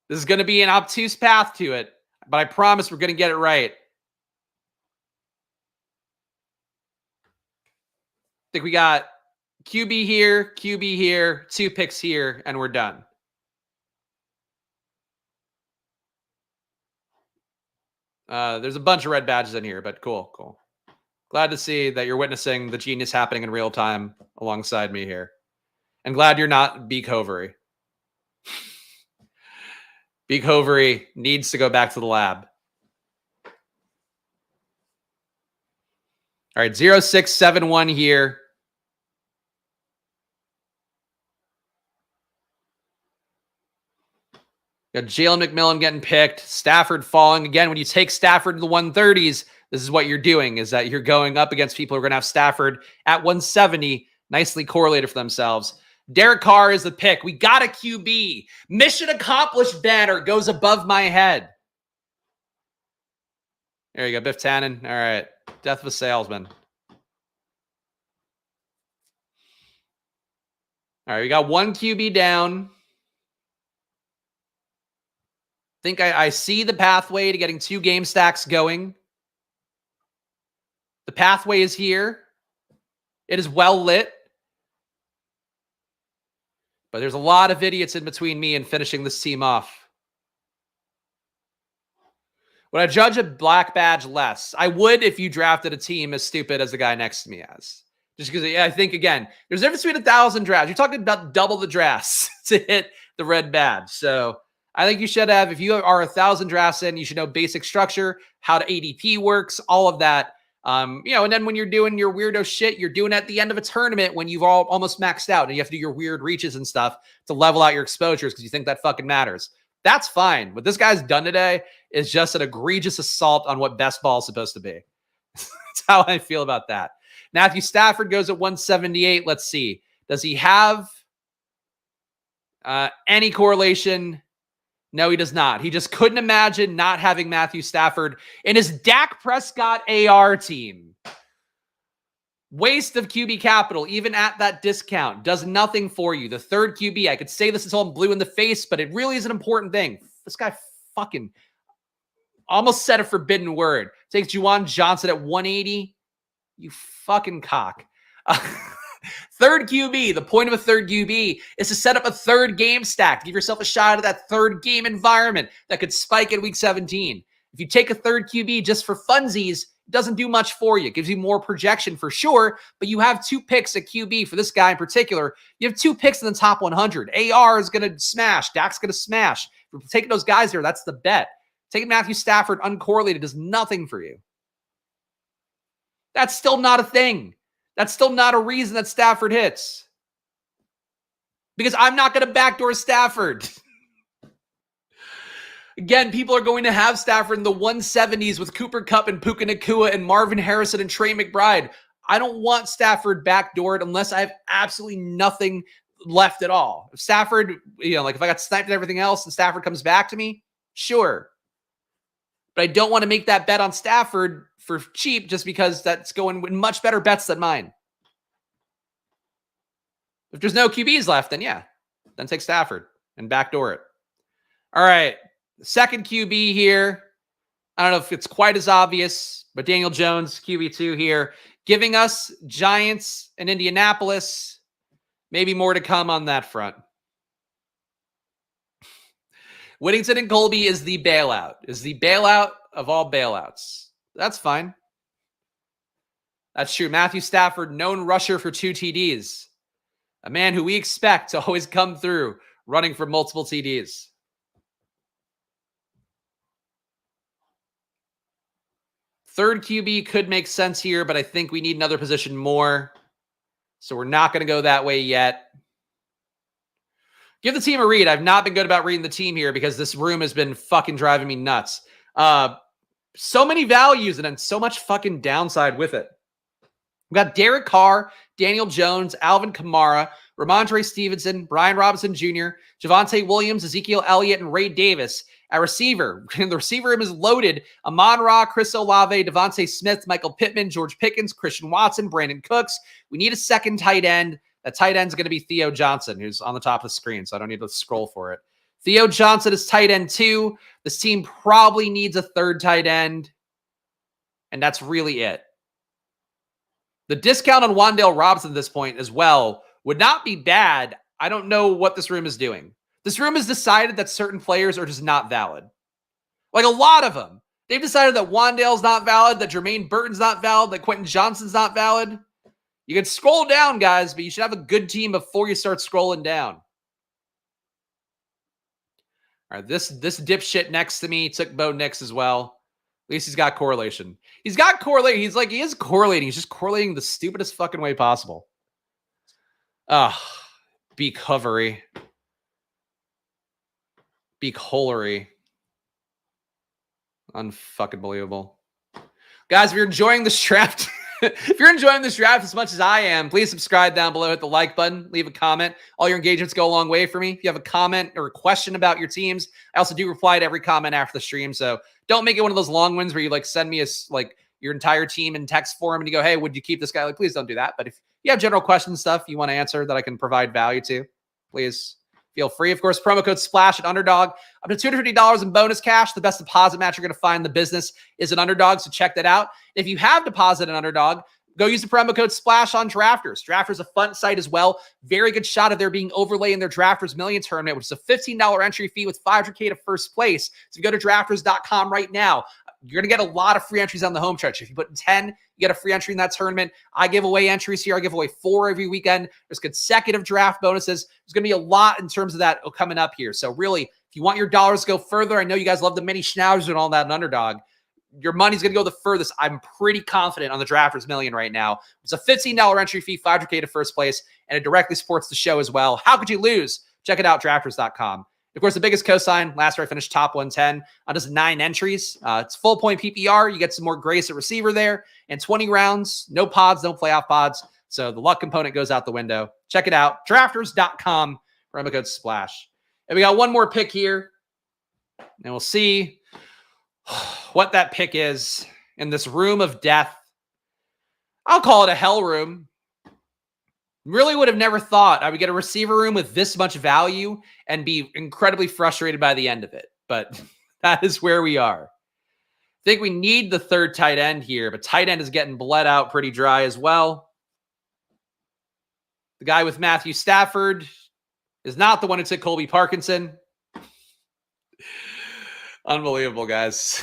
This is going to be an obtuse path to it. But I promise we're going to get it right. I think we got QB here, 2 picks here, and we're done. There's a bunch of red badges in here, but cool, cool. Glad to see that you're witnessing the genius happening in real time alongside me here. And glad you're not Beak Hovery. Beak Hovery needs to go back to the lab. All right, 0671 here. Got Jalen McMillan getting picked. Stafford falling. Again, when you take Stafford to the 130s, this is what you're doing, is that you're going up against people who are going to have Stafford at 170, nicely correlated for themselves. Derek Carr is the pick. We got a QB. Mission accomplished banner goes above my head. There you go, Biff Tannen. All right. Death of a salesman. All right, we got one QB down. Think I see the pathway to getting 2 game stacks going. The pathway is here. It is well lit. But there's a lot of idiots in between me and finishing this team off. Would I judge a black badge less? I would if you drafted a team as stupid as the guy next to me has. Just because I think, again, there's a difference between 1,000 drafts. You're talking about double the drafts to hit the red badge. So I think you should have, if you are 1,000 drafts in, you should know basic structure, how the ADP works, all of that. And then when you're doing your weirdo shit, you're doing it at the end of a tournament when you've almost maxed out and you have to do your weird reaches and stuff to level out your exposures because you think that fucking matters. That's fine. What this guy's done today is just an egregious assault on what best ball is supposed to be. That's how I feel about that. Matthew Stafford goes at 178. Let's see. Does he have any correlation? No, he does not. He just couldn't imagine not having Matthew Stafford in his Dak Prescott AR team. Waste of QB capital, even at that discount, does nothing for you. The third QB, I could say this until I'm blue in the face, but it really is an important thing. This guy fucking almost said a forbidden word. Takes Juwan Johnson at 180. You fucking cock. Third QB, the point of a third QB is to set up a third game stack, to give yourself a shot at that third game environment that could spike in week 17. If you take a third QB just for funsies, it doesn't do much for you. It gives you more projection for sure, but you have 2 picks at QB for this guy in particular. You have 2 picks in the top 100. AR is going to smash. Dak's going to smash. If you're taking those guys there, that's the bet. Taking Matthew Stafford uncorrelated does nothing for you. That's still not a thing. That's still not a reason that Stafford hits. Because I'm not going to backdoor Stafford. Again, people are going to have Stafford in the 170s with Cooper Kupp and Puka Nacua and Marvin Harrison and Trey McBride. I don't want Stafford backdoored unless I have absolutely nothing left at all. If Stafford, like if I got sniped and everything else and Stafford comes back to me, sure. But I don't want to make that bet on Stafford for cheap just because that's going with much better bets than mine. If there's no QBs left, then yeah. Then take Stafford and backdoor it. All right. Second QB here. I don't know if it's quite as obvious, but Daniel Jones, QB2 here, giving us Giants and Indianapolis. Maybe more to come on that front. Whittington and Colby is the bailout. Is the bailout of all bailouts. That's fine. That's true. Matthew Stafford, known rusher for 2 TDs. A man who we expect to always come through running for multiple TDs. Third QB could make sense here, but I think we need another position more. So we're not going to go that way yet. Give the team a read. I've not been good about reading the team here because this room has been fucking driving me nuts. So many values and then so much fucking downside with it. We've got Derek Carr, Daniel Jones, Alvin Kamara, Ramondre Stevenson, Brian Robinson Jr., Javonte Williams, Ezekiel Elliott, and Ray Davis at receiver. And the receiver room is loaded. Amon-Ra, Chris Olave, Devontae Smith, Michael Pittman, George Pickens, Christian Watson, Brandon Cooks. We need a second tight end. That tight end is going to be Theo Johnson, who's on the top of the screen, so I don't need to scroll for it. Theo Johnson is tight end 2. This team probably needs a third tight end, and that's really it. The discount on Wan'Dale Robinson at this point as well would not be bad. I don't know what this room is doing. This room has decided that certain players are just not valid. Like a lot of them. They've decided that Wandale's not valid, that Jermaine Burton's not valid, that Quentin Johnson's not valid. You can scroll down, guys, but you should have a good team before you start scrolling down. All right, this dipshit next to me took Bo Nix as well. At least he's got correlation. He's got correlation. He is correlating. He's just correlating the stupidest fucking way possible. Beak hovery. Beak holery. Unfucking believable. Guys, if you're enjoying this draft, if you're enjoying this draft as much as I am, please subscribe down below, hit the like button, leave a comment. All your engagements go a long way for me. If you have a comment or a question about your teams, I also do reply to every comment after the stream. So don't make it one of those long ones where you like send me your entire team in text form and you go, hey, would you keep this guy? Like, please don't do that. But if you have general questions, stuff you want to answer that I can provide value to, please feel free. Of course, promo code SPLASH at Underdog. Up to $250 in bonus cash. The best deposit match you're going to find in the business is an Underdog, so check that out. If you have deposited an Underdog, go use the promo code SPLASH on Drafters. Drafters is a fun site as well. Very good shot of there being overlay in their Drafters Million Tournament, which is a $15 entry fee with $500K to first place. So if you go to drafters.com right now, you're going to get a lot of free entries on the home stretch. If you put in 10, you get a free entry in that tournament. I give away entries here. I give away 4 every weekend. There's consecutive draft bonuses. There's going to be a lot in terms of that coming up here. So really, if you want your dollars to go further, I know you guys love the mini schnauzers and all that in Underdog. Your money's going to go the furthest. I'm pretty confident on the Drafters Million right now. It's a $15 entry fee, $500K to first place, and it directly supports the show as well. How could you lose? Check it out, drafters.com. Of course, the biggest cosign, last year I finished top 110 on just 9 entries. It's full point PPR. You get some more grace at receiver there, and 20 rounds, no pods, no playoff pods. So the luck component goes out the window. Check it out, drafters.com, promo code SPLASH. And we got one more pick here, and we'll see what that pick is in this room of death. I'll call it a hell room. Really would have never thought I would get a receiver room with this much value and be incredibly frustrated by the end of it. But that is where we are. I think we need the third tight end here, but tight end is getting bled out pretty dry as well. The guy with Matthew Stafford is not the one who took Colby Parkinson. Unbelievable, guys.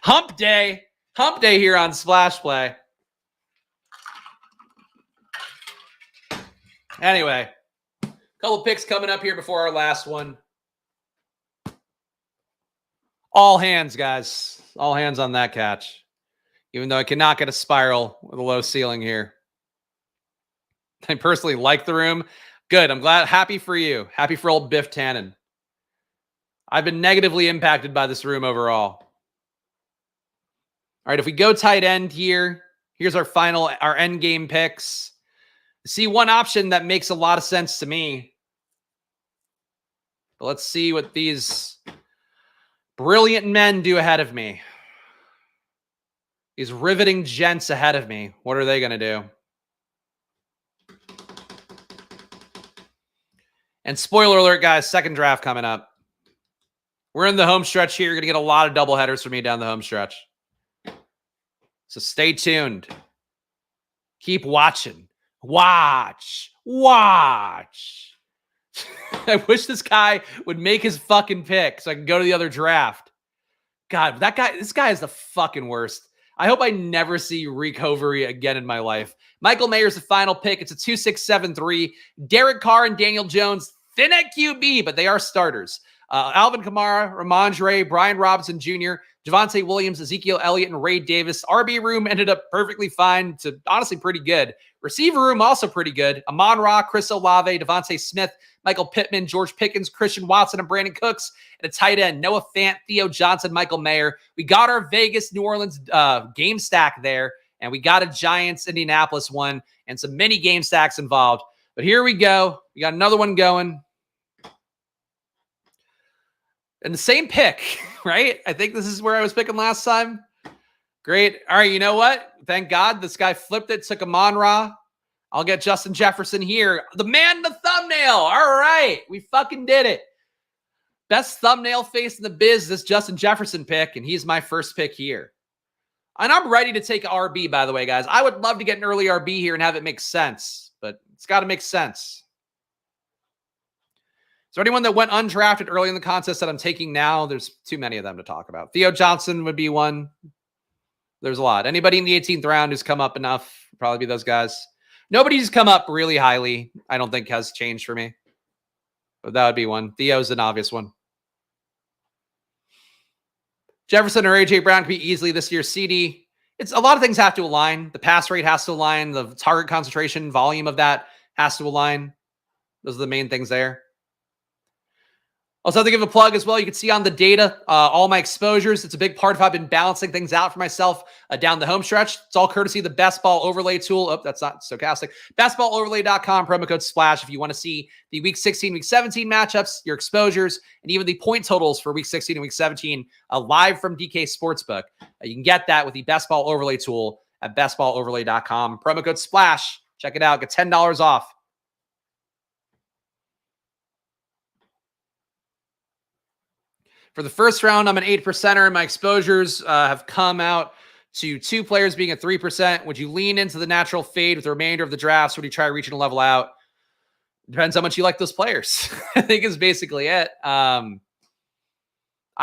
Hump day. Hump day here on Splash Play. Anyway, a couple picks coming up here before our last one. All hands, guys. All hands on that catch. Even though I cannot get a spiral with a low ceiling here. I personally like the room. Good. I'm glad. Happy for you. Happy for old Biff Tannen. I've been negatively impacted by this room overall. All right, if we go tight end here, here's our end game picks. See one option that makes a lot of sense to me. But let's see what these brilliant men do ahead of me. These riveting gents ahead of me. What are they going to do? And spoiler alert, guys, second draft coming up. We're in the home stretch here. You're going to get a lot of doubleheaders from me down the home stretch. So stay tuned. Keep watching. Watch. I wish this guy would make his fucking pick so I can go to the other draft. God, this guy is the fucking worst. I hope I never see recovery again in my life. Michael Mayer's the final pick. It's a 2-6-7-3. Derek Carr and Daniel Jones, thin at QB, but they are starters. Alvin Kamara, Ramondre, Brian Robinson Jr., Javonte Williams, Ezekiel Elliott, and Ray Davis. RB room ended up perfectly fine to honestly pretty good. Receiver room also pretty good. Amon-Ra, Chris Olave, Devontae Smith, Michael Pittman, George Pickens, Christian Watson, and Brandon Cooks. And a tight end, Noah Fant, Theo Johnson, Michael Mayer. We got our Vegas, New Orleans game stack there, and we got a Giants, Indianapolis one, and some mini game stacks involved. But here we go. We got another one going. And the same pick, right? I think this is where I was picking last time. Great. All right, you know what? Thank God this guy flipped it, took Amon-Ra. I'll get Justin Jefferson here. The man in the thumbnail. All right. We fucking did it. Best thumbnail face in the biz, this Justin Jefferson pick, and he's my first pick here. And I'm ready to take RB, by the way, guys. I would love to get an early RB here and have it make sense, but it's got to make sense. there anyone that went undrafted early in the contest that I'm taking now? There's too many of them to talk about. Theo Johnson would be one. There's a lot. Anybody in the 18th round who's come up enough, probably be those guys. Nobody who's come up really highly, I don't think has changed for me. But that would be one. Theo's an obvious one. Jefferson or AJ Brown could be easily this year's CD. It's a lot of things have to align. The pass rate has to align. The target concentration, volume of that has to align. Those are the main things there. Also, have to give a plug as well. You can see on the data, all my exposures. It's a big part of how I've been balancing things out for myself down the home stretch. It's all courtesy of the Best Ball Overlay tool. Oh, that's not stochastic. BestBallOverlay.com, promo code SPLASH if you want to see the Week 16, Week 17 matchups, your exposures, and even the point totals for Week 16 and Week 17 live from DK Sportsbook. You can get that with the Best Ball Overlay tool at BestBallOverlay.com. Promo code SPLASH. Check it out. Get $10 off. For the first round, I'm an 8%er. My exposures have come out to 2 players being at 3%. Would you lean into the natural fade with the remainder of the drafts? Would you try reaching a level out? Depends how much you like those players. I think is basically it. I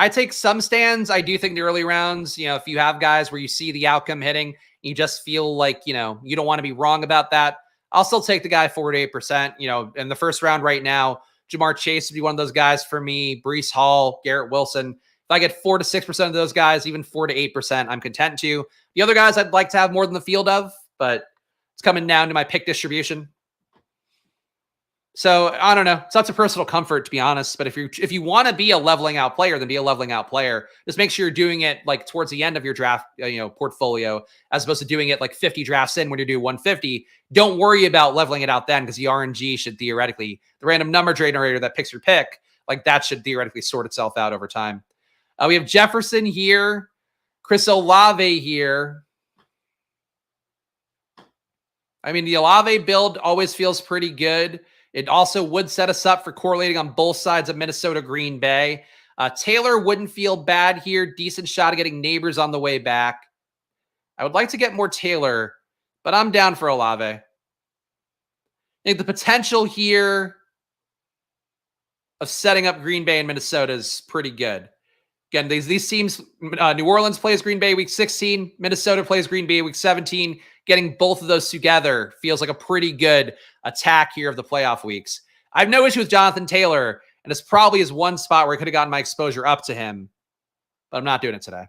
take some stands. I do think the early rounds, if you have guys where you see the outcome hitting, you just feel like, you don't want to be wrong about that. I'll still take the guy 4 to 8%. In the first round right now, Jamar Chase would be one of those guys for me. Breece Hall, Garrett Wilson. If I get 4 to 6% of those guys, even 4 to 8%, I'm content to. The other guys I'd like to have more than the field of, but it's coming down to my pick distribution. So I don't know. It's up to personal comfort, to be honest. But if you want to be a leveling out player, then be a leveling out player. Just make sure you're doing it like towards the end of your draft, portfolio, as opposed to doing it like 50 drafts in when you do 150. Don't worry about leveling it out then, because the RNG should theoretically, the random number generator that picks your pick, like that should theoretically sort itself out over time. We have Jefferson here, Chris Olave here. I mean, the Olave build always feels pretty good. It also would set us up for correlating on both sides of Minnesota, Green Bay. Taylor wouldn't feel bad here. Decent shot of getting Neighbors on the way back. I would like to get more Taylor, but I'm down for Olave. I think the potential here of setting up Green Bay and Minnesota is pretty good. Again, these teams, New Orleans plays Green Bay week 16. Minnesota plays Green Bay week 17. Getting both of those together feels like a pretty good attack here of the playoff weeks. I have no issue with Jonathan Taylor, and it's probably his one spot where I could have gotten my exposure up to him, but I'm not doing it today.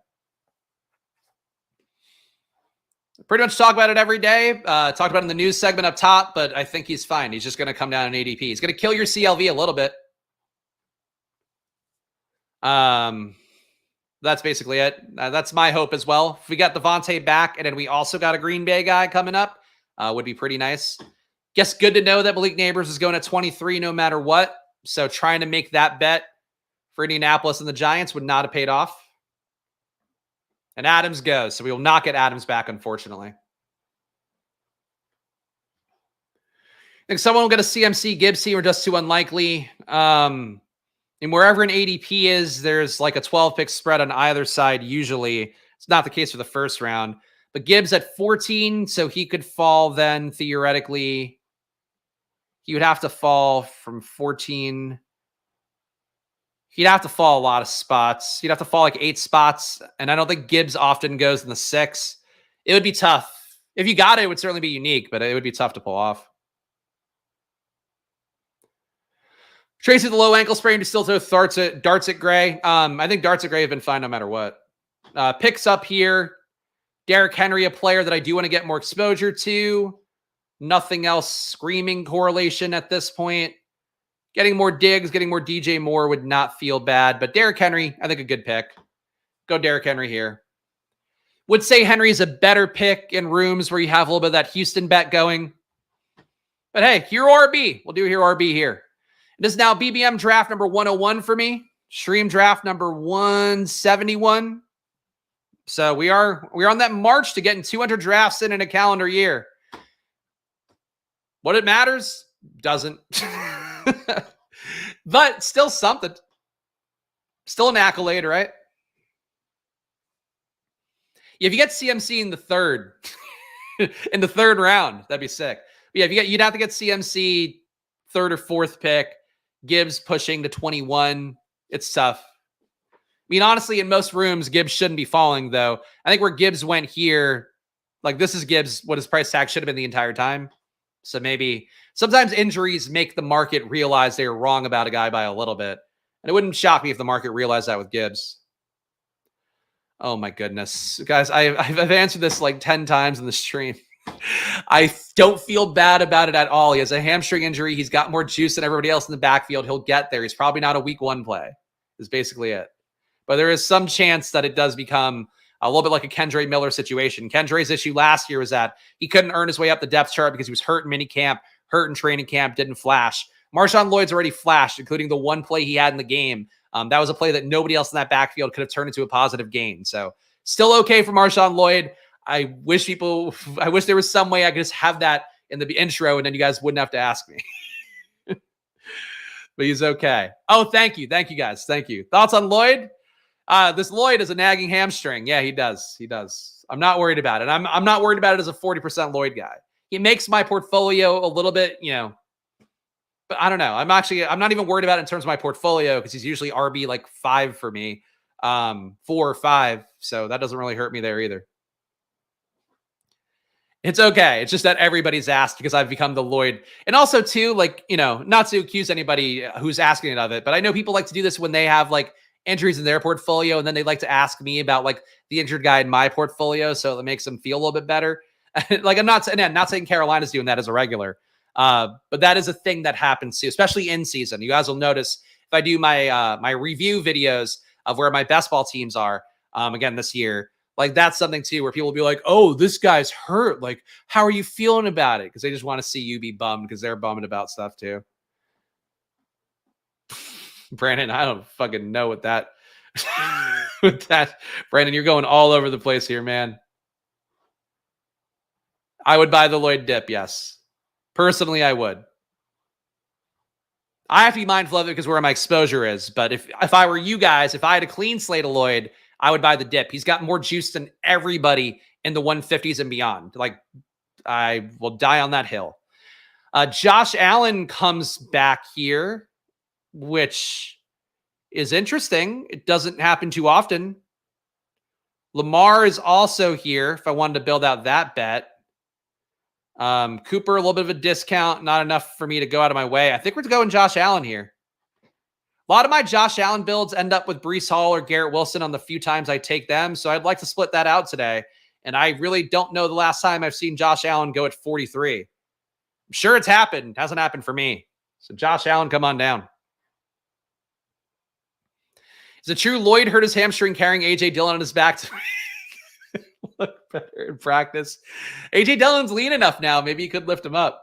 Pretty much talk about it every day. Talked about it in the news segment up top, but I think he's fine. He's just going to come down in ADP. He's going to kill your CLV a little bit. That's basically it. That's my hope as well. If we got Devontae back, and then we also got a Green Bay guy coming up, would be pretty nice. Guess good to know that Malik Neighbors is going at 23 no matter what. So trying to make that bet for Indianapolis and the Giants would not have paid off. And Adams goes. So we will not get Adams back, unfortunately. I think someone will get a CMC Gibbs team, or just too unlikely. And wherever an ADP is, there's like a 12-pick spread on either side usually. It's not the case for the first round. But Gibbs at 14, so he could fall then theoretically. He would have to fall from 14. He'd have to fall a lot of spots. He'd have to fall like 8 spots. And I don't think Gibbs often goes in the 6. It would be tough. If you got it, it would certainly be unique, but it would be tough to pull off. Tracy with the low ankle sprain to still throw darts at Gray. I think darts at Gray have been fine no matter what. Picks up here. Derrick Henry, a player that I do want to get more exposure to. Nothing else screaming correlation at this point. Getting more Diggs, getting more DJ Moore would not feel bad. But Derrick Henry, I think a good pick. Go Derrick Henry here. Would say Henry is a better pick in rooms where you have a little bit of that Houston bet going. But hey, hero RB. We'll do hero RB here. It is now BBM draft number 101 for me. Stream draft number 171. So we're on that march to getting 200 drafts in a calendar year. What it matters doesn't. But still something. Still an accolade, right? If you get CMC in the third, in the third round, that'd be sick. But yeah, you'd have to get CMC third or fourth pick. Gibbs pushing to 21. It's tough. I mean, honestly, in most rooms, Gibbs shouldn't be falling, though. I think where Gibbs went here, like this is Gibbs, what his price tag should have been the entire time. So maybe sometimes injuries make the market realize they were wrong about a guy by a little bit. And it wouldn't shock me if the market realized that with Gibbs. Oh my goodness. Guys, I've answered this like 10 times in the stream. I don't feel bad about it at all. He has a hamstring injury. He's got more juice than everybody else in the backfield. He'll get there. He's probably not a week 1 play. Is basically it. But there is some chance that it does become a little bit like a Kendre Miller situation. Kendre's issue last year was that he couldn't earn his way up the depth chart because he was hurt in minicamp, hurt in training camp, didn't flash. Marshawn Lloyd's already flashed, including the one play he had in the game. That was a play that nobody else in that backfield could have turned into a positive gain. So still okay for Marshawn Lloyd. I wish there was some way I could just have that in the intro and then you guys wouldn't have to ask me. But he's okay. Oh, thank you. Thank you, guys. Thank you. Thoughts on Lloyd? This Lloyd is a nagging hamstring. Yeah, he does. He does. I'm not worried about it. I'm not worried about it as a 40% Lloyd guy. He makes my portfolio a little bit, but I don't know. I'm not even worried about it in terms of my portfolio because he's usually RB like 5 for me, 4 or 5. So that doesn't really hurt me there either. It's okay. It's just that everybody's asked because I've become the Lloyd. And also too, not to accuse anybody who's asking it of it, but I know people like to do this when they have like injuries in their portfolio. And then they like to ask me about like the injured guy in my portfolio. So it makes them feel a little bit better. Like I'm not saying Carolina's doing that as a regular, but that is a thing that happens too, especially in season. You guys will notice if I do my, my review videos of where my best ball teams are, again, this year, like that's something too, where people will be like, oh, this guy's hurt. Like, how are you feeling about it? Because they just want to see you be bummed because they're bummed about stuff too. Brandon, I don't fucking know what that, Brandon, you're going all over the place here, man. I would buy the Lloyd dip. Yes. Personally, I would. I have to be mindful of it because where my exposure is. But if I were you guys, if I had a clean slate of Lloyd, I would buy the dip. He's got more juice than everybody in the 150s and beyond. Like, I will die on that hill. Josh Allen comes back here, which is interesting. It doesn't happen too often. Lamar is also here if I wanted to build out that bet. Cooper, a little bit of a discount. Not enough for me to go out of my way. I think we're going Josh Allen here. A lot of my Josh Allen builds end up with Breece Hall or Garrett Wilson on the few times I take them. So I'd like to split that out today. And I really don't know the last time I've seen Josh Allen go at 43. I'm sure it's happened. It hasn't happened for me. So Josh Allen, come on down. Is it true Lloyd hurt his hamstring carrying A.J. Dillon on his back to look better in practice? A.J. Dillon's lean enough now. Maybe you could lift him up.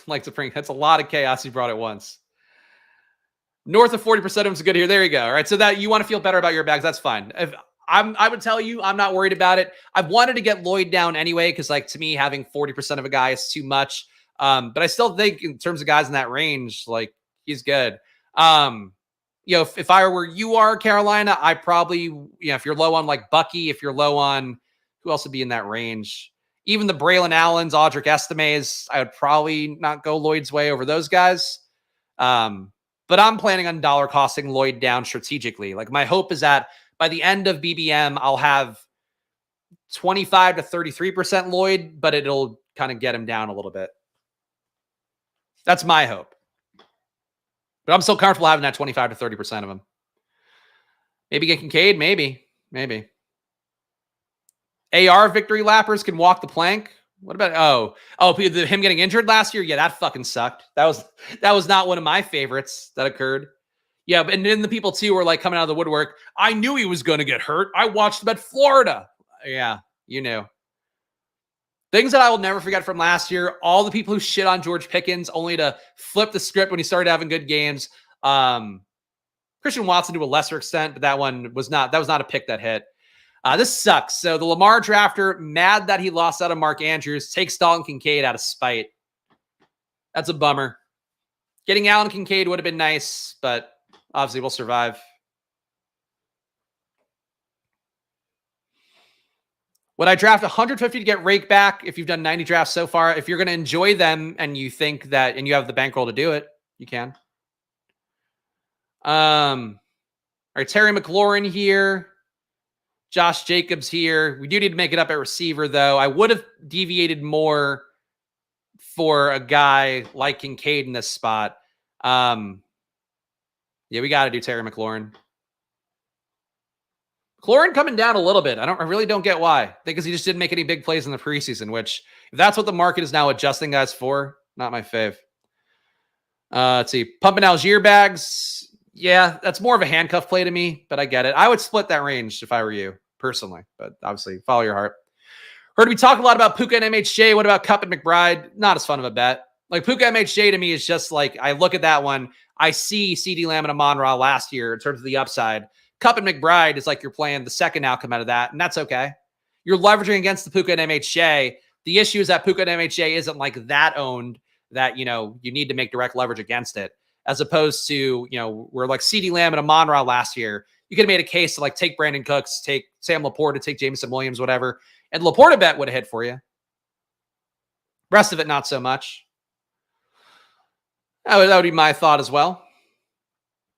Like to bring, that's a lot of chaos you brought at once. North of 40% of them's good here. There you go. All right. So that you want to feel better about your bags. That's fine. I would tell you, I'm not worried about it. I've wanted to get Lloyd down anyway. Cause like to me, having 40% of a guy is too much. But I still think in terms of guys in that range, like he's good. If I were where you are, Carolina, I probably, if you're low on like Bucky, if you're low on who else would be in that range, even the Braylon Allens, Audric Estimes, I would probably not go Lloyd's way over those guys. But I'm planning on dollar costing Lloyd down strategically. Like my hope is that by the end of BBM, I'll have 25 to 33% Lloyd, but it'll kind of get him down a little bit. That's my hope. But I'm still comfortable having that 25 to 30% of him. Maybe get Kincaid, maybe. AR victory lappers can walk the plank. What about him getting injured last year? Yeah, that fucking sucked. That was not one of my favorites that occurred. Yeah, and then the people too were like coming out of the woodwork. I knew he was going to get hurt. I watched him at Florida. Yeah, you knew. Things that I will never forget from last year. All the people who shit on George Pickens only to flip the script when he started having good games. Christian Watson to a lesser extent, but that was not a pick that hit. This sucks. So the Lamar drafter, mad that he lost out of Mark Andrews, takes Dalton Kincaid out of spite. That's a bummer. Getting Allen Kincaid would have been nice, but obviously we'll survive. Would I draft 150 to get rake back if you've done 90 drafts so far? If you're going to enjoy them and you think that, and you have the bankroll to do it, you can. All right, Terry McLaurin here. Josh Jacobs here. We do need to make it up at receiver, though. I would have deviated more for a guy like Kincaid in this spot. Yeah, we got to do Terry McLaurin. McLaurin coming down a little bit. I really don't get why. I think because he just didn't make any big plays in the preseason, which if that's what the market is now adjusting guys for, not my fave. Let's see. Pumping Algier bags. Yeah, that's more of a handcuff play to me, but I get it. I would split that range if I were you, personally, but obviously follow your heart. Heard we talk a lot about Puka and MHJ. What about Cup and McBride? Not as fun of a bet. Like Puka MHJ to me is just like, I look at that one, I see CD Lamb and Amon-Ra last year in terms of the upside. Cup and McBride is like you're playing the second outcome out of that, and that's okay. You're leveraging against the Puka and MHJ. The issue is that Puka and MHJ isn't like that owned that, you know, you need to make direct leverage against it, as opposed to, you know, where like CD Lamb and Amon-Ra last year, you could have made a case to like take Brandon Cooks, take Sam Laporta, take Jameson Williams, whatever, and Laporta bet would have hit for you. Rest of it, not so much. That would be my thought as well.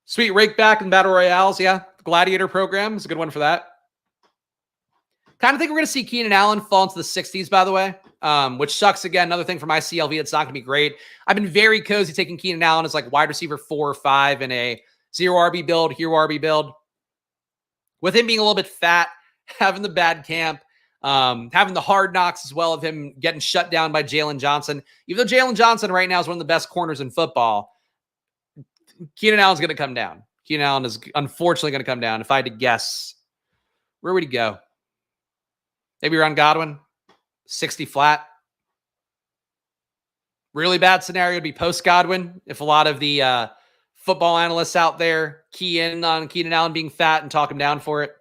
Sweet rake back in Battle Royales, yeah. Gladiator program is a good one for that. Kind of think we're going to see Keenan Allen fall into the 60s, by the way, which sucks. Again, another thing for my CLV, it's not going to be great. I've been very cozy taking Keenan Allen as like wide receiver 4 or 5 in a 0 RB build, hero RB build. With him being a little bit fat, having the bad camp, having the hard knocks as well of him getting shut down by Jalen Johnson. Even though Jalen Johnson right now is one of the best corners in football, Keenan Allen's going to come down. Keenan Allen is unfortunately going to come down. If I had to guess, where would he go? Maybe around Godwin, 60 flat. Really bad scenario would be post Godwin. If a lot of the football analysts out there key in on Keenan Allen being fat and talk him down for it.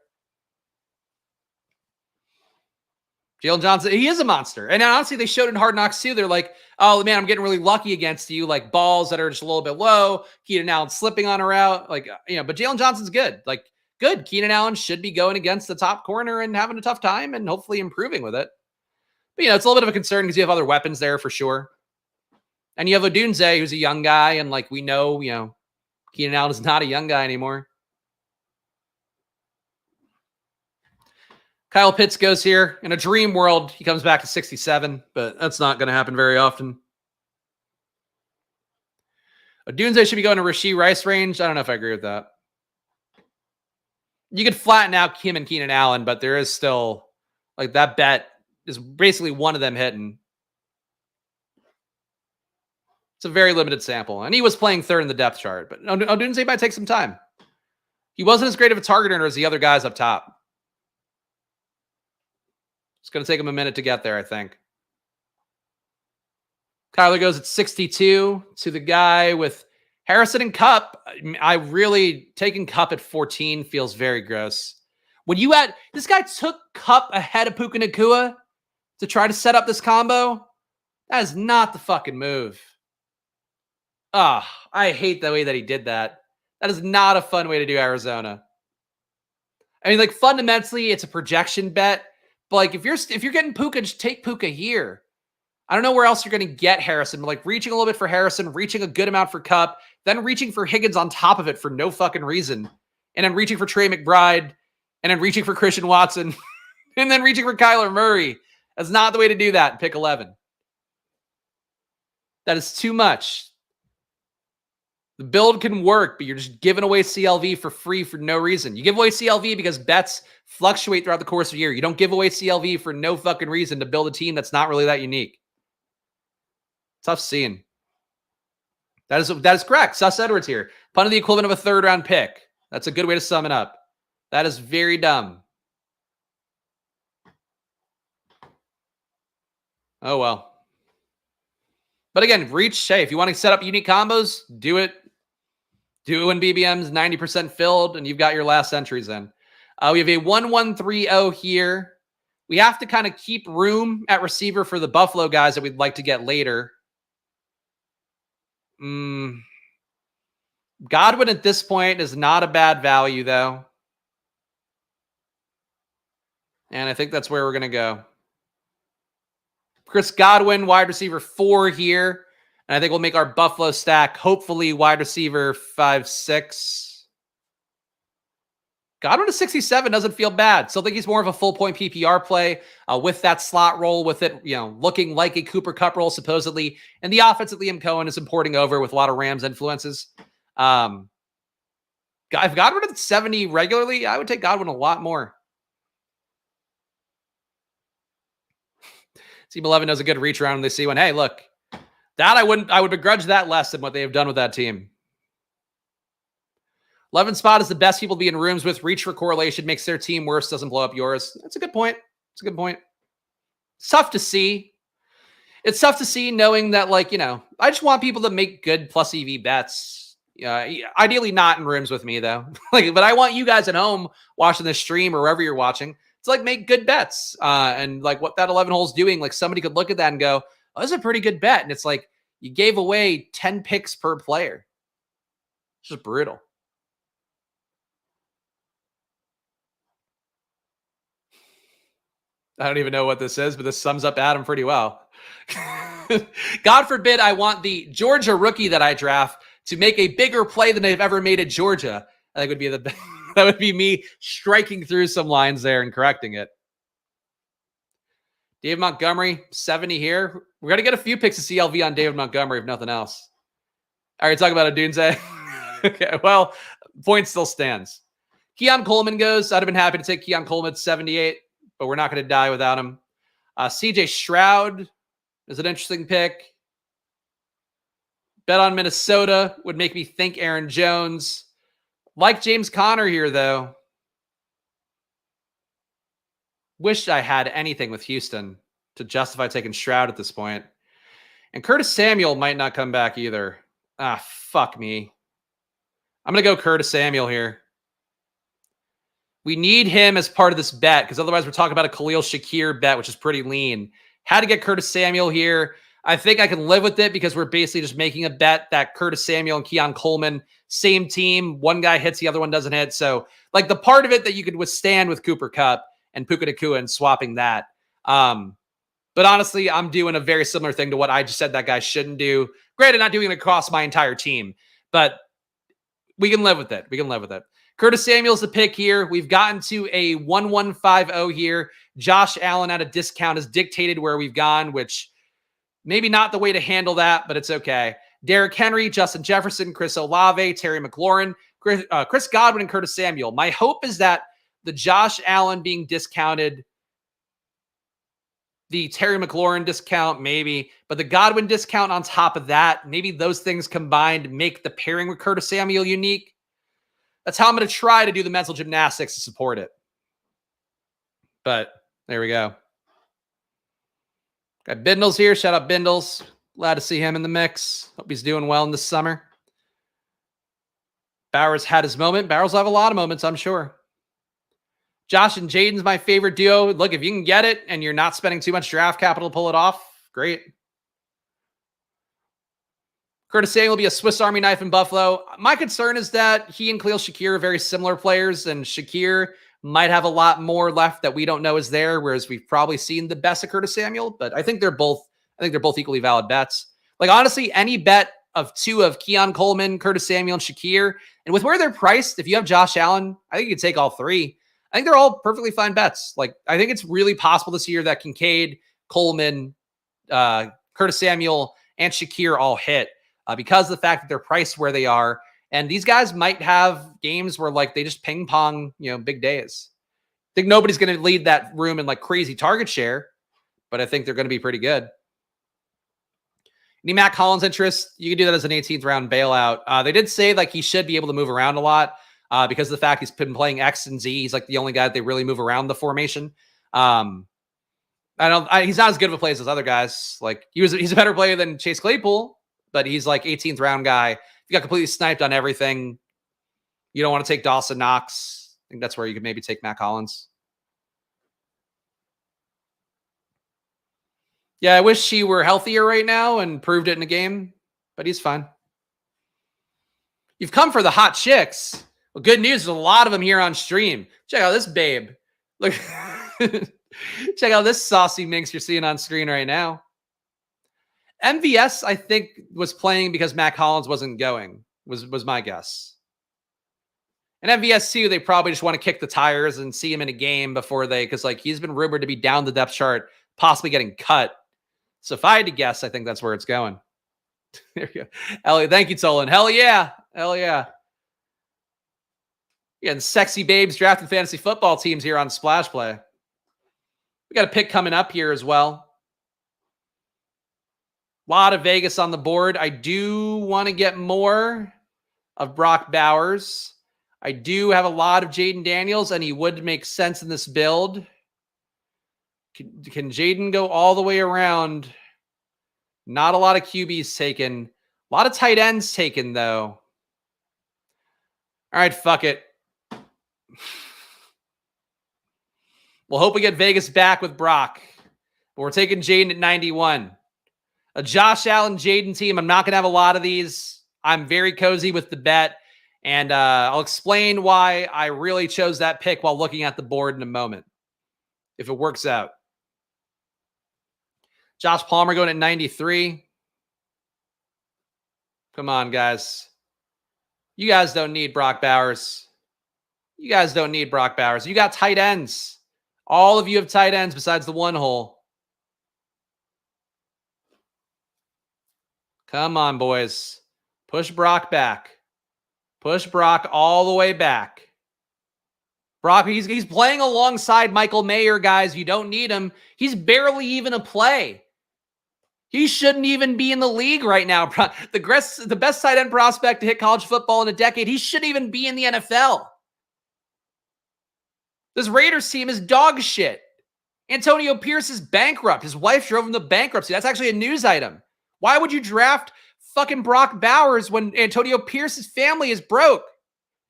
Jalen Johnson, he is a monster. And honestly, they showed in Hard Knocks too. They're like, oh man, I'm getting really lucky against you. Like balls that are just a little bit low. Keenan Allen slipping on a route. Like, you know, but Jalen Johnson's good. Like, good. Keenan Allen should be going against the top corner and having a tough time and hopefully improving with it. But, you know, it's a little bit of a concern because you have other weapons there for sure. And you have Odunze, who's a young guy. And like, we know, you know, Keenan Allen is not a young guy anymore. Kyle Pitts goes here. In a dream world, he comes back to 67, but that's not going to happen very often. Odunze should be going to Rashee Rice range. I don't know if I agree with that. You could flatten out him and Keenan Allen, but there is still, like, that bet is basically one of them hitting. It's a very limited sample. And he was playing third in the depth chart, but Odunze might take some time. He wasn't as great of a target earner as the other guys up top. It's going to take him a minute to get there, I think. Kyler goes at 62 to the guy with Harrison and Cup. I really, taking Cup at 14 feels very gross. When you had, this guy took Cup ahead of Puka Nacua to try to set up this combo. That is not the fucking move. Ah, I hate the way that he did that. That is not a fun way to do Arizona. I mean, like, fundamentally, it's a projection bet. But like, if you're getting Puka, just take Puka here. I don't know where else you're going to get Harrison, but like reaching a little bit for Harrison, reaching a good amount for Cup, then reaching for Higgins on top of it for no fucking reason. And then reaching for Trey McBride, and then reaching for Christian Watson, and then reaching for Kyler Murray. That's not the way to do that in pick 11. That is too much. The build can work, but you're just giving away CLV for free for no reason. You give away CLV because bets fluctuate throughout the course of the year. You don't give away CLV for no fucking reason to build a team that's not really that unique. Tough scene. That is correct. Sus Edwards here. Punted the equivalent of a third-round pick. That's a good way to sum it up. That is very dumb. Oh, well. But again, reach, hey, if you want to set up unique combos, do it. Do it when BBM's 90% filled and you've got your last entries in. We have a 1-1-3-0 here. We have to kind of keep room at receiver for the Buffalo guys that we'd like to get later. Godwin at this point is not a bad value, though. And I think that's where we're going to go. Chris Godwin, wide receiver 4 here. And I think we'll make our Buffalo stack, hopefully wide receiver 5, 6. Godwin to 67 doesn't feel bad. Still think he's more of a full point PPR play with that slot role, with it, looking like a Cooper Kupp role supposedly. And the offense that Liam Cohen is importing over with a lot of Rams influences. If Godwin at 70 regularly, I would take Godwin a lot more. Team 11 does a good reach around and they see when, hey, look, that I would begrudge that less than what they have done with that team. 11 spot is the best people to be in rooms with. Reach for correlation makes their team worse, doesn't blow up yours. That's a good point. It's a good point. It's tough to see. It's tough to see knowing that, I just want people to make good plus EV bets. Ideally not in rooms with me, though. But I want you guys at home watching this stream or wherever you're watching to, make good bets. And, what that 11 hole is doing, somebody could look at that and go, oh, that's a pretty good bet. And it's you gave away 10 picks per player. It's just brutal. I don't even know what this is, but this sums up Adam pretty well. God forbid I want the Georgia rookie that I draft to make a bigger play than they've ever made at Georgia. I think would be that would be me striking through some lines there and correcting it. David Montgomery, 70 here. We're going to get a few picks of CLV on David Montgomery, if nothing else. All right, talk about a Dunze. Okay, well, point still stands. Keon Coleman goes. I'd have been happy to take Keon Coleman at 78. But we're not going to die without him. CJ Stroud is an interesting pick. Bet on Minnesota would make me think Aaron Jones. Like James Conner here, though. Wish I had anything with Houston to justify taking Stroud at this point. And Curtis Samuel might not come back either. Fuck me. I'm going to go Curtis Samuel here. We need him as part of this bet because otherwise we're talking about a Khalil Shakir bet, which is pretty lean. Had to get Curtis Samuel here. I think I can live with it because we're basically just making a bet that Curtis Samuel and Keon Coleman, same team. One guy hits, the other one doesn't hit. So the part of it that you could withstand with Cooper Kupp and Puka Nacua and swapping that. But honestly, I'm doing a very similar thing to what I just said that guy shouldn't do. Granted, not doing it across my entire team, but we can live with it. We can live with it. Curtis Samuel's the pick here. We've gotten to a 1150 here. Josh Allen at a discount has dictated where we've gone, which maybe not the way to handle that, but it's okay. Derrick Henry, Justin Jefferson, Chris Olave, Terry McLaurin, Chris Godwin, and Curtis Samuel. My hope is that the Josh Allen being discounted, the Terry McLaurin discount, maybe, but the Godwin discount on top of that, maybe those things combined make the pairing with Curtis Samuel unique. That's how I'm going to try to do the mental gymnastics to support it. But there we go. Got Bindles here. Shout out Bindles. Glad to see him in the mix. Hope he's doing well in the summer. Bowers had his moment. Bowers will have a lot of moments, I'm sure. Josh and Jaden's my favorite duo. Look, if you can get it and you're not spending too much draft capital to pull it off, great. Curtis Samuel will be a Swiss Army knife in Buffalo. My concern is that he and Khalil Shakir are very similar players, and Shakir might have a lot more left that we don't know is there, whereas we've probably seen the best of Curtis Samuel. But I think they're both equally valid bets. Honestly, any bet of two of Keon Coleman, Curtis Samuel, and Shakir, and with where they're priced, if you have Josh Allen, I think you can take all three. I think they're all perfectly fine bets. I think it's really possible this year that Kincaid, Coleman, Curtis Samuel, and Shakir all hit. Because of the fact that they're priced where they are. And these guys might have games where they just ping pong, big days. I think nobody's going to lead that room in crazy target share, but I think they're going to be pretty good. Any Matt Collins interest? You can do that as an 18th round bailout. They did say he should be able to move around a lot because of the fact he's been playing X and Z. He's the only guy that they really move around the formation. He's not as good of a player as those other guys. He's a better player than Chase Claypool. But he's 18th round guy. If you got completely sniped on everything, you don't want to take Dawson Knox. I think that's where you could maybe take Matt Collins. Yeah, I wish he were healthier right now and proved it in a game, but he's fine. You've come for the hot chicks. Well, good news. There's a lot of them here on stream. Check out this babe. Look, Check out this saucy minx you're seeing on screen right now. MVS, I think, was playing because Mac Hollins wasn't going, was my guess. And MVS too, they probably just want to kick the tires and see him in a game before they, because like he's been rumored to be down the depth chart, possibly getting cut. So if I had to guess, I think that's where it's going. There you go. Elliot, thank you, Tolan. Hell yeah. Hell yeah. Yeah, and sexy babes drafting fantasy football teams here on Splash Play. We got a pick coming up here as well. A lot of Vegas on the board. I do want to get more of Brock Bowers. I do have a lot of Jaden Daniels, and he would make sense in this build. Can Jaden go all the way around? Not a lot of QBs taken. A lot of tight ends taken, though. All right, fuck it. We'll hope we get Vegas back with Brock. But we're taking Jaden at 91. A Josh Allen Jaden team. I'm not going to have a lot of these. I'm very cozy with the bet. And I'll explain why I really chose that pick while looking at the board in a moment, if it works out. Josh Palmer going at 93. Come on, guys. You guys don't need Brock Bowers. You guys don't need Brock Bowers. You got tight ends. All of you have tight ends besides the one hole. Come on, boys. Push Brock back. Push Brock all the way back. Brock, he's playing alongside Michael Mayer, guys. You don't need him. He's barely even a play. He shouldn't even be in the league right now. The best tight end prospect to hit college football in a decade. He shouldn't even be in the NFL. This Raiders team is dog shit. Antonio Pierce is bankrupt. His wife drove him to bankruptcy. That's actually a news item. Why would you draft fucking Brock Bowers when Antonio Pierce's family is broke?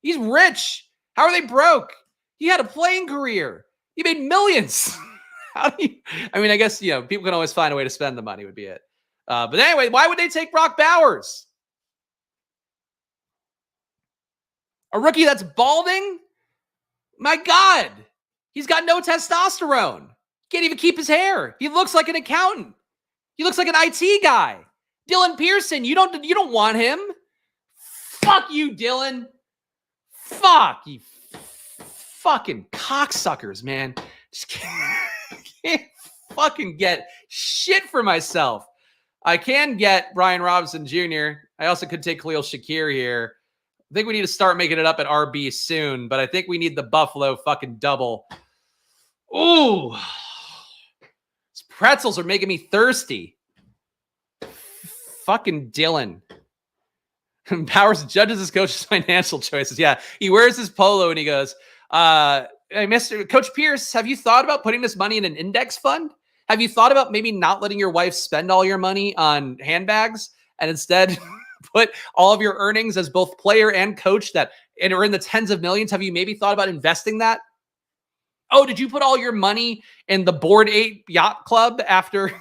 He's rich. How are they broke? He had a playing career. He made millions. How do you, I mean, I guess, you know, people can always find a way to spend the money would be it. But anyway, why would they take Brock Bowers? A rookie that's balding? My God. He's got no testosterone. Can't even keep his hair. He looks like an accountant. He looks like an IT guy. Dylan Pearson, you don't want him. Fuck you, Dylan. Fuck you. Fucking cocksuckers, man. Just can't fucking get shit for myself. I can get Brian Robinson Jr. I also could take Khalil Shakir here. I think we need to start making it up at RB soon, but I think we need the Buffalo fucking double. Ooh. These pretzels are making me thirsty. Fucking Dylan. Powers judges his coach's financial choices. Yeah, he wears his polo and he goes, hey, Mr. Coach Pierce, have you thought about putting this money in an index fund? Have you thought about maybe not letting your wife spend all your money on handbags and instead put all of your earnings as both player and coach and are in the tens of millions? Have you maybe thought about investing that? Oh, did you put all your money in the Board 8 Yacht Club after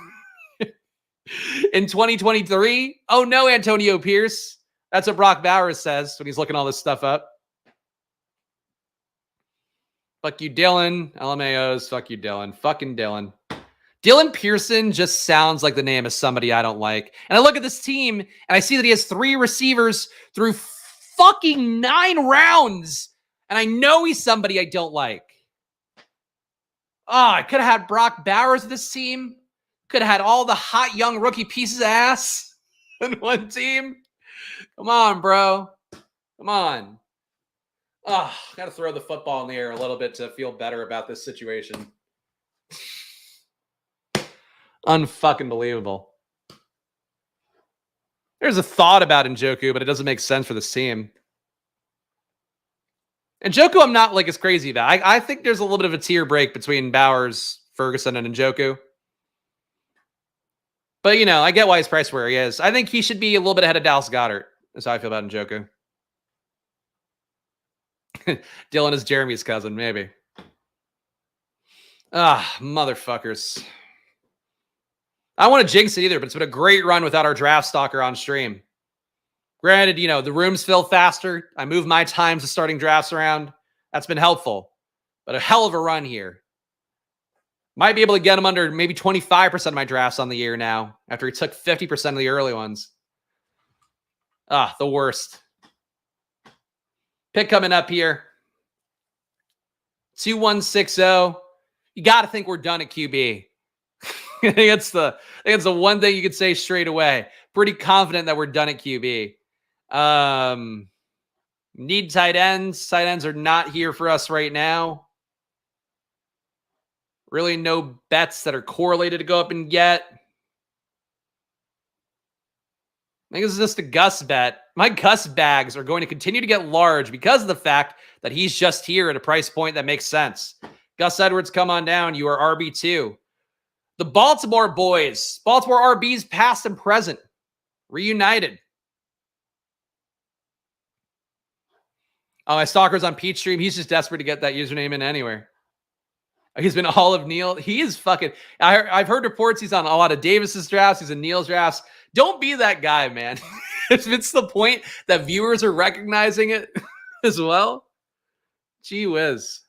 in 2023? Oh no, Antonio Pierce. That's what Brock Bowers says when he's looking all this stuff up. Fuck you, Dylan. LMAOs. Fuck you, Dylan. Fucking Dylan. Dylan Pearson just sounds like the name of somebody I don't like. And I look at this team and I see that he has 3 receivers through fucking 9 rounds. And I know he's somebody I don't like. Oh, I could have had Brock Bowers with this team. Could have had all the hot young rookie pieces of ass in one team. Come on, bro. Come on. Oh, got to throw the football in the air a little bit to feel better about this situation. Unfucking believable. There's a thought about Njoku, but it doesn't make sense for this team. Njoku, I'm not like as crazy about. I think there's a little bit of a tier break between Bowers, Ferguson, and Njoku. But, you know, I get why he's priced where he is. I think he should be a little bit ahead of Dallas Goedert. That's how I feel about Njoku. Dylan is Jeremy's cousin, maybe. Ah, motherfuckers. I don't want to jinx it either, but it's been a great run without our draft stalker on stream. Granted, you know, the rooms fill faster. I move my times of starting drafts around. That's been helpful. But a hell of a run here. Might be able to get him under maybe 25% of my drafts on the year now after he took 50% of the early ones. Ah, the worst. Pick coming up here. 2160. You got to think we're done at QB. I think it's the one thing you could say straight away. Pretty confident that we're done at QB. Need tight ends. Tight ends are not here for us right now. Really no bets that are correlated to go up and get. I think this is just a Gus bet. My Gus bags are going to continue to get large because of the fact that he's just here at a price point that makes sense. Gus Edwards, come on down. You are RB2. The Baltimore boys. Baltimore RBs past and present. Reunited. Oh, my stalker's on Peach Stream. He's just desperate to get that username in anywhere. He's been all of Neil. He is fucking... I've heard reports he's on a lot of Davis's drafts. He's in Neil's drafts. Don't be that guy, man. If it's the point that viewers are recognizing it as well. Gee whiz.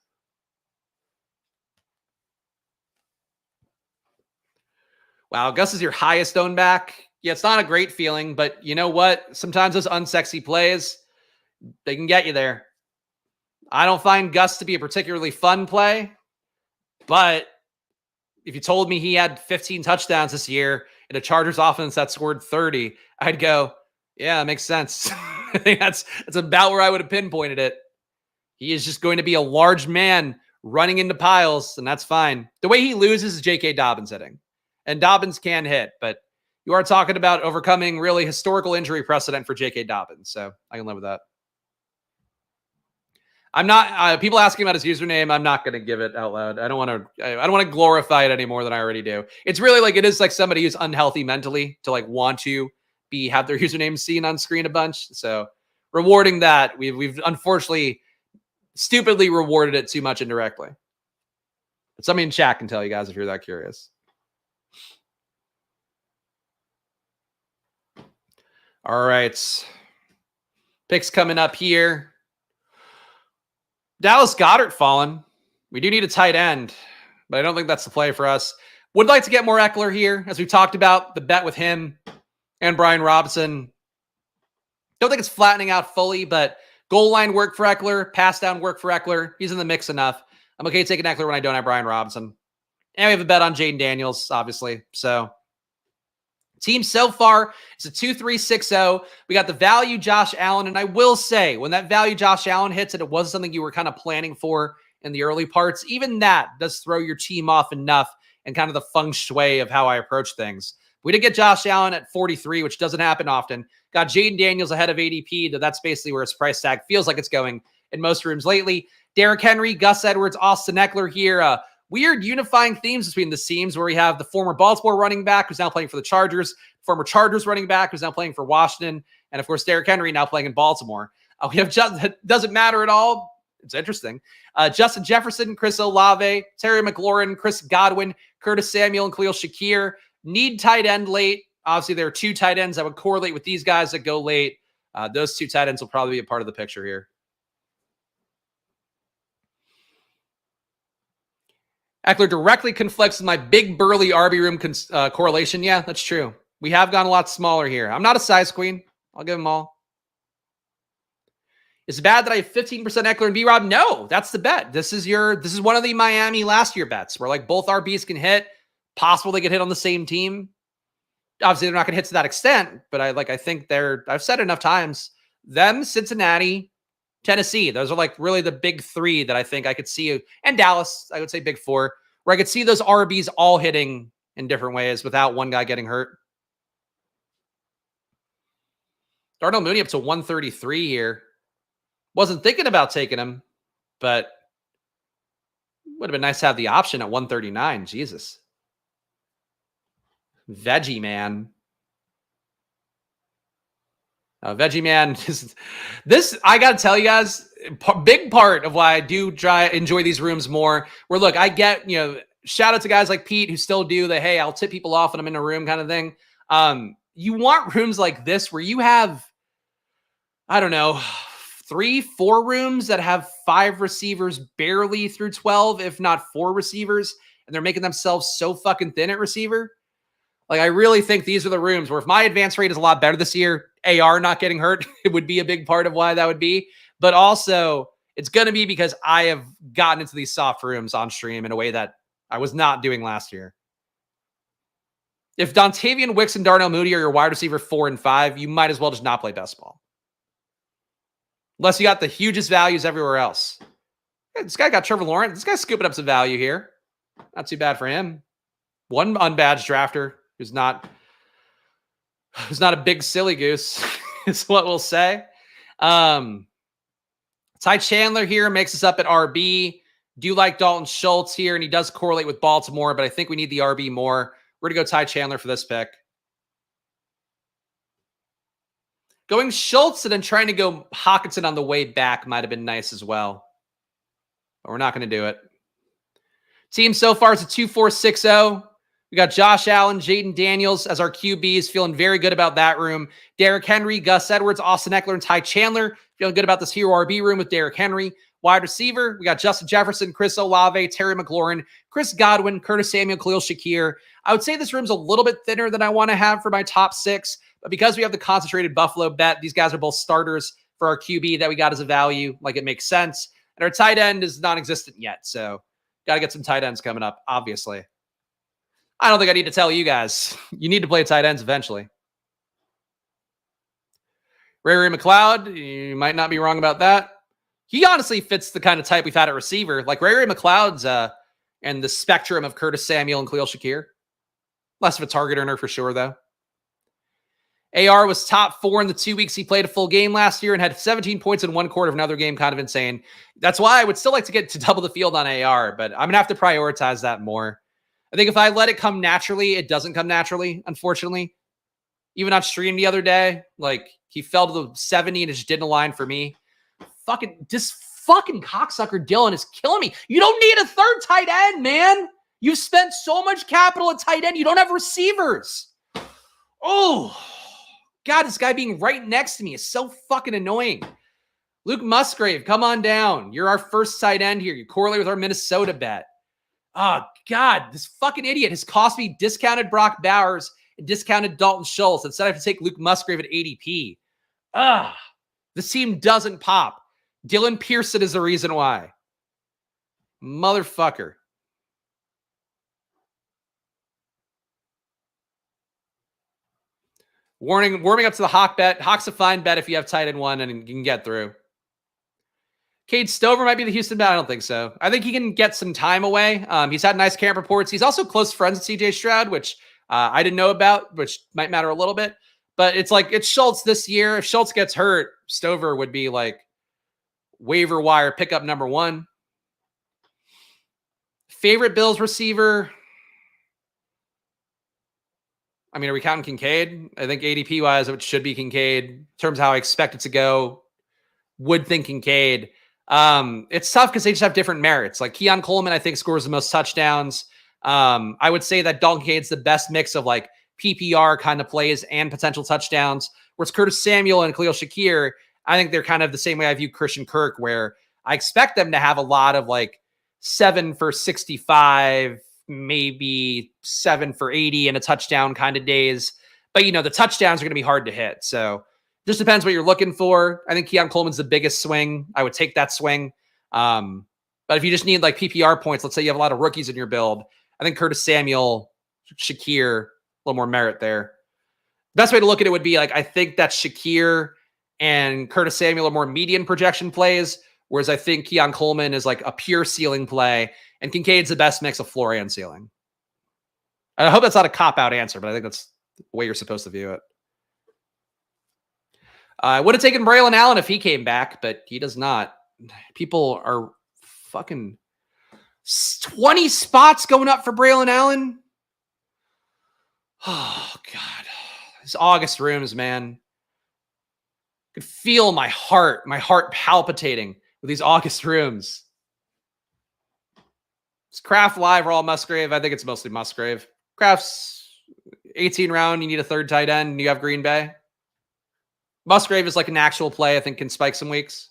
Wow, Gus is your highest owned back. Yeah, it's not a great feeling, but you know what? Sometimes those unsexy plays, they can get you there. I don't find Gus to be a particularly fun play, but if you told me he had 15 touchdowns this year in a Chargers offense that scored 30, I'd go, yeah, that makes sense. I think that's about where I would have pinpointed it. He is just going to be a large man running into piles, and that's fine. The way he loses is J.K. Dobbins hitting. And Dobbins can hit, but you are talking about overcoming really historical injury precedent for J.K. Dobbins, so I can live with that. I'm not. People asking about his username. I'm not going to give it out loud. I don't want to glorify it any more than I already do. It's really like it is like somebody who's unhealthy mentally to like want to have their username seen on screen a bunch. So rewarding that, we've unfortunately stupidly rewarded it too much indirectly. But somebody in chat can tell you guys if you're that curious. All right, picks coming up here. Dallas Goedert fallen. We do need a tight end, but I don't think that's the play for us. Would like to get more Eckler here, as we talked about the bet with him and Brian Robinson. Don't think it's flattening out fully, but goal line work for Eckler, pass down work for Eckler. He's in the mix enough. I'm okay taking Eckler when I don't have Brian Robinson. And we have a bet on Jaden Daniels, obviously. So team so far is a 2-3-6-0. We got the value Josh Allen, and I will say, when that value Josh Allen hits and it was something you were kind of planning for in the early parts, even that does throw your team off enough and kind of the feng shui of how I approach things. We did get Josh Allen at 43, which doesn't happen often. Got Jaden Daniels ahead of ADP. That's basically where his price tag feels like it's going in most rooms lately. Derrick Henry, Gus Edwards, Austin Eckler here. Weird unifying themes between the teams where we have the former Baltimore running back who's now playing for the Chargers, former Chargers running back who's now playing for Washington, and of course, Derrick Henry now playing in Baltimore. We have it doesn't matter at all. It's interesting. Justin Jefferson, Chris Olave, Terry McLaurin, Chris Godwin, Curtis Samuel, and Khalil Shakir. Need tight end late. Obviously, there are two tight ends that would correlate with these guys that go late. Those two tight ends will probably be a part of the picture here. Eckler directly conflicts with my big burly RB room correlation. Yeah, that's true. We have gone a lot smaller here. I'm not a size queen. I'll give them all. Is it bad that I have 15% Eckler and B-Rob? No, that's the bet. This is one of the Miami last year bets where like both RBs can hit. Possible they get hit on the same team. Obviously, they're not going to hit to that extent, but I think I've said enough times. Them, Cincinnati, Tennessee. Those are like really the big three that I think I could see. And Dallas, I would say big four, where I could see those RBs all hitting in different ways without one guy getting hurt. Darnell Mooney up to 133 here. Wasn't thinking about taking him, but would have been nice to have the option at 139. Jesus. Veggie Man. Veggie Man. This, I got to tell you guys, big part of why I do enjoy these rooms more. Where, look, I get, shout out to guys like Pete who still do the, hey, I'll tip people off when I'm in a room kind of thing. You want rooms like this where you have, I don't know, 3-4 rooms that have 5 receivers barely through 12, if not 4 receivers. and they're making themselves so fucking thin at receiver. Like, I really think these are the rooms where if my advance rate is a lot better this year, AR not getting hurt, it would be a big part of why that would be. But also, it's going to be because I have gotten into these soft rooms on stream in a way that I was not doing last year. If Dontavian Wicks and Darnell Mooney are your wide receiver 4 and 5, you might as well just not play best ball. Unless you got the hugest values everywhere else. Hey, this guy got Trevor Lawrence. This guy's scooping up some value here. Not too bad for him. One unbadged drafter who's not a big silly goose, is what we'll say. Ty Chandler here makes us up at RB. Do like Dalton Schultz here, and he does correlate with Baltimore, but I think we need the RB more. We're going to go Ty Chandler for this pick. Going Schultz and then trying to go Hockenson on the way back might have been nice as well. But we're not going to do it. Team so far is a 2-4-6-0. We got Josh Allen, Jaden Daniels as our QBs. Feeling very good about that room. Derrick Henry, Gus Edwards, Austin Eckler, and Ty Chandler. Feeling good about this hero RB room with Derrick Henry. Wide receiver, we got Justin Jefferson, Chris Olave, Terry McLaurin, Chris Godwin, Curtis Samuel, Khalil Shakir. I would say this room's a little bit thinner than I want to have for my top 6, but because we have the concentrated Buffalo bet, these guys are both starters for our QB that we got as a value. Like, it makes sense. And our tight end is non-existent yet, so got to get some tight ends coming up, obviously. I don't think I need to tell you guys. You need to play tight ends eventually. Ray McLeod, you might not be wrong about that. He honestly fits the kind of type we've had at receiver. Like, Ray McLeod's and the spectrum of Curtis Samuel and Khalil Shakir. Less of a target earner for sure, though. AR was top 4 in the 2 weeks he played a full game last year and had 17 points in 1 quarter of another game. Kind of insane. That's why I would still like to get to double the field on AR, but I'm going to have to prioritize that more. I think if I let it come naturally, it doesn't come naturally, unfortunately. Even on stream the other day, like, he fell to the 70 and it just didn't align for me. This fucking cocksucker Dylan is killing me. You don't need a third tight end, man. You've spent so much capital at tight end. You don't have receivers. Oh, God, this guy being right next to me is so fucking annoying. Luke Musgrave, come on down. You're our first tight end here. You correlate with our Minnesota bet. Oh, God, this fucking idiot has cost me discounted Brock Bowers and discounted Dalton Schultz. Instead, I have to take Luke Musgrave at ADP. This team doesn't pop. Dylan Pearson is the reason why. Motherfucker. Warming up to the Hawk bet. Hawk's a fine bet if you have tight end 1 and you can get through. Cade Stover might be the Houston bet. I don't think so. I think he can get some time away. He's had nice camp reports. He's also close friends with CJ Stroud, which I didn't know about, which might matter a little bit. But it's like, it's Schultz this year. If Schultz gets hurt, Stover would be like waiver wire pickup number 1. Favorite Bills receiver? I mean, are we counting Kincaid? I think ADP-wise, it should be Kincaid. In terms of how I expect it to go, would think Kincaid. It's tough because they just have different merits. Like, Keon Coleman, I think, scores the most touchdowns. I would say that Dalton Kincaid's the best mix of, like, PPR kind of plays and potential touchdowns. Whereas Curtis Samuel and Khalil Shakir, I think they're kind of the same way I view Christian Kirk, where I expect them to have a lot of, like, 7 for 65, maybe 7 for 80 and a touchdown kind of days. But, you know, the touchdowns are going to be hard to hit. So just depends what you're looking for. I think Keon Coleman's the biggest swing. I would take that swing. But if you just need like PPR points, let's say you have a lot of rookies in your build, I think Curtis Samuel, Shakir, a little more merit there. Best way to look at it would be like, I think that Shakir and Curtis Samuel are more median projection plays, whereas I think Keon Coleman is like a pure ceiling play, and Kincaid's the best mix of floor and ceiling. I hope that's not a cop-out answer, but I think that's the way you're supposed to view it. I would have taken Braylon Allen if he came back, but he does not. People are fucking 20 spots going up for Braylon Allen. Oh, God. These August rooms, man. I could feel my heart palpitating with these August rooms. It's Kraft live or all Musgrave? I think it's mostly Musgrave. Kraft's 18 round. You need a third tight end. And you have Green Bay. Musgrave is like an actual play. I think can spike some weeks.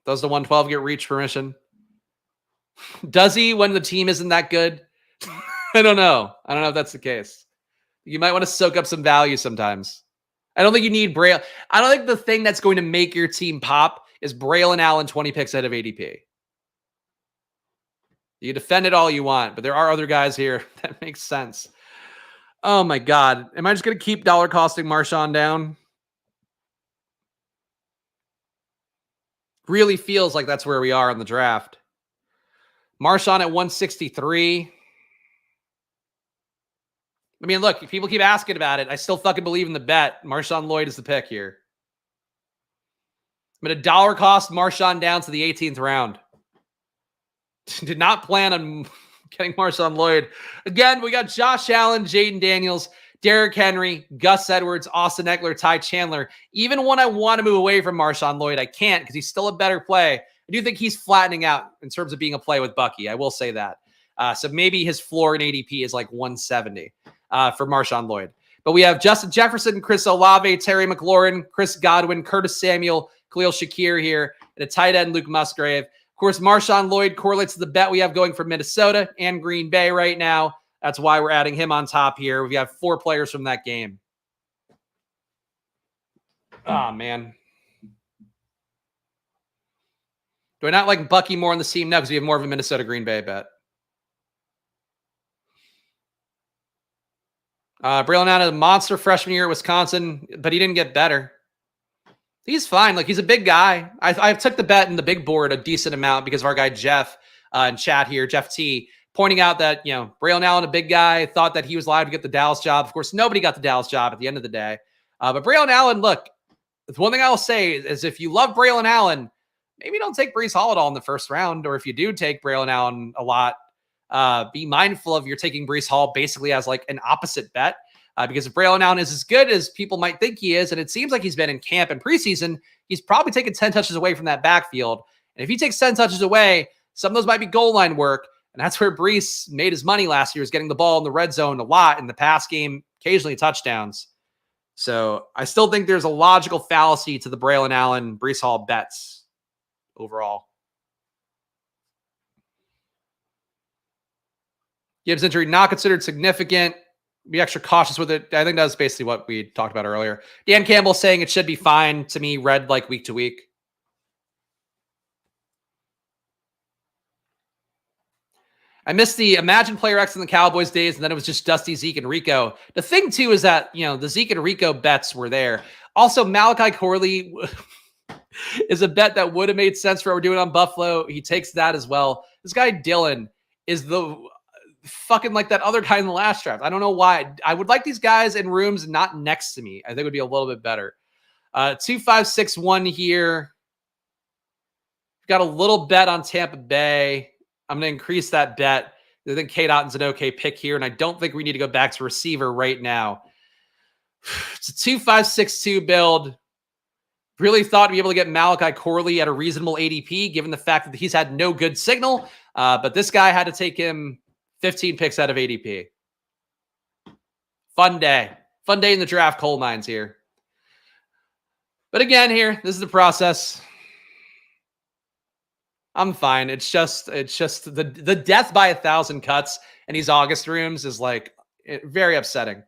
Does the 112 get reach permission? Does he when the team isn't that good? I don't know. I don't know if that's the case. You might want to soak up some value sometimes. I don't think you need Braille. I don't think the thing that's going to make your team pop is Braylon Allen 20 picks out of ADP. You can defend it all you want, but there are other guys here that makes sense. Oh my God. Am I just going to keep dollar costing Marshawn down? Really feels like that's where we are in the draft. Marshawn at 163. I mean, look, people keep asking about it. I still fucking believe in the bet. Marshawn Lloyd is the pick here. I'm going to dollar cost Marshawn down to the 18th round. Did not plan on getting Marshawn Lloyd. Again, we got Josh Allen, Jaden Daniels, Derrick Henry, Gus Edwards, Austin Eckler, Ty Chandler. Even when I want to move away from Marshawn Lloyd, I can't because he's still a better play. I do think he's flattening out in terms of being a play with Bucky. I will say that. So maybe his floor in ADP is like 170 for Marshawn Lloyd. But we have Justin Jefferson, Chris Olave, Terry McLaurin, Chris Godwin, Curtis Samuel, Khalil Shakir here, and a tight end, Luke Musgrave. Of course, Marshawn Lloyd correlates to the bet we have going for Minnesota and Green Bay right now. That's why we're adding him on top here. We have 4 players from that game. Oh, man. Do I not like Bucky more on the team? No, because we have more of a Minnesota Green Bay bet. Braylon Allen, a monster freshman year at Wisconsin, but he didn't get better. He's fine. Like, he's a big guy. I took the bet in the big board a decent amount because of our guy Jeff in chat here, Jeff T, pointing out that, you know, Braylon Allen, a big guy, thought that he was allowed to get the Dallas job. Of course, nobody got the Dallas job at the end of the day. But Braylon Allen, look, the one thing I'll say is if you love Braylon Allen, maybe don't take Breece Hall at all in the first round. Or if you do take Braylon Allen a lot, be mindful of you're taking Breece Hall basically as like an opposite bet. Because if Braylon Allen is as good as people might think he is, and it seems like he's been in camp and preseason, he's probably taken 10 touches away from that backfield. And if he takes 10 touches away, some of those might be goal line work. And that's where Breece made his money last year, is getting the ball in the red zone a lot in the pass game, occasionally touchdowns. So I still think there's a logical fallacy to the Braylon Allen, Breece Hall bets overall. Gibbs injury not considered significant. Be extra cautious with it. I think that's basically what we talked about earlier. Dan Campbell saying it should be fine. To me, read like week to week. I missed the Imagine Player X in the Cowboys days, and then it was just Dusty, Zeke, and Rico. The thing, too, is that, you know, the Zeke and Rico bets were there. Also, Malachi Corley is a bet that would have made sense for what we're doing on Buffalo. He takes that as well. This guy, Dylan, is the fucking like that other guy in the last draft. I don't know why. I would like these guys in rooms not next to me. I think it would be a little bit better. 2561 here. Got a little bet on Tampa Bay. I'm going to increase that bet. I think Kate Otton's an okay pick here, and I don't think we need to go back to receiver right now. It's a 2562 build. Really thought to be able to get Malachi Corley at a reasonable ADP, given the fact that he's had no good signal. But this guy had to take him 15 picks out of ADP. Fun day. Fun day in the draft coal mines here. But again, here, this is the process. I'm fine. It's just the death by 1,000 cuts and these August rooms is like very upsetting. I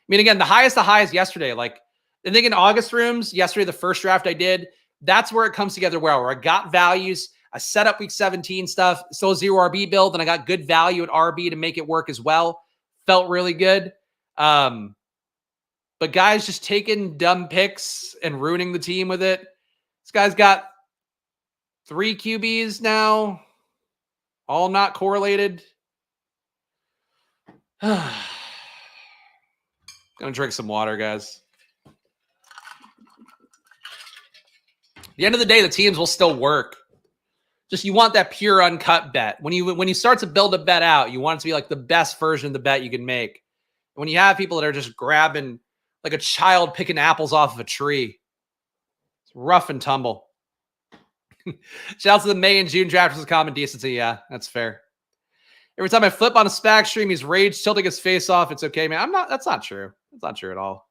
mean, again, the highest yesterday. Like, I think in August rooms, yesterday, the first draft I did, that's where it comes together well, where I got values. I set up week 17 stuff, still a 0 RB build, and I got good value at RB to make it work as well. Felt really good. But guys just taking dumb picks and ruining the team with it. This guy's got 3 QBs now, all not correlated. Gonna drink some water, guys. At the end of the day, the teams will still work. Just you want that pure uncut bet. When you start to build a bet out, you want it to be like the best version of the bet you can make. When you have people that are just grabbing like a child picking apples off of a tree, it's rough and tumble. Shout out to the May and June drafters with common decency. Yeah, that's fair. Every time I flip on a Spags stream, he's rage tilting his face off. It's okay, man. That's not true. That's not true at all.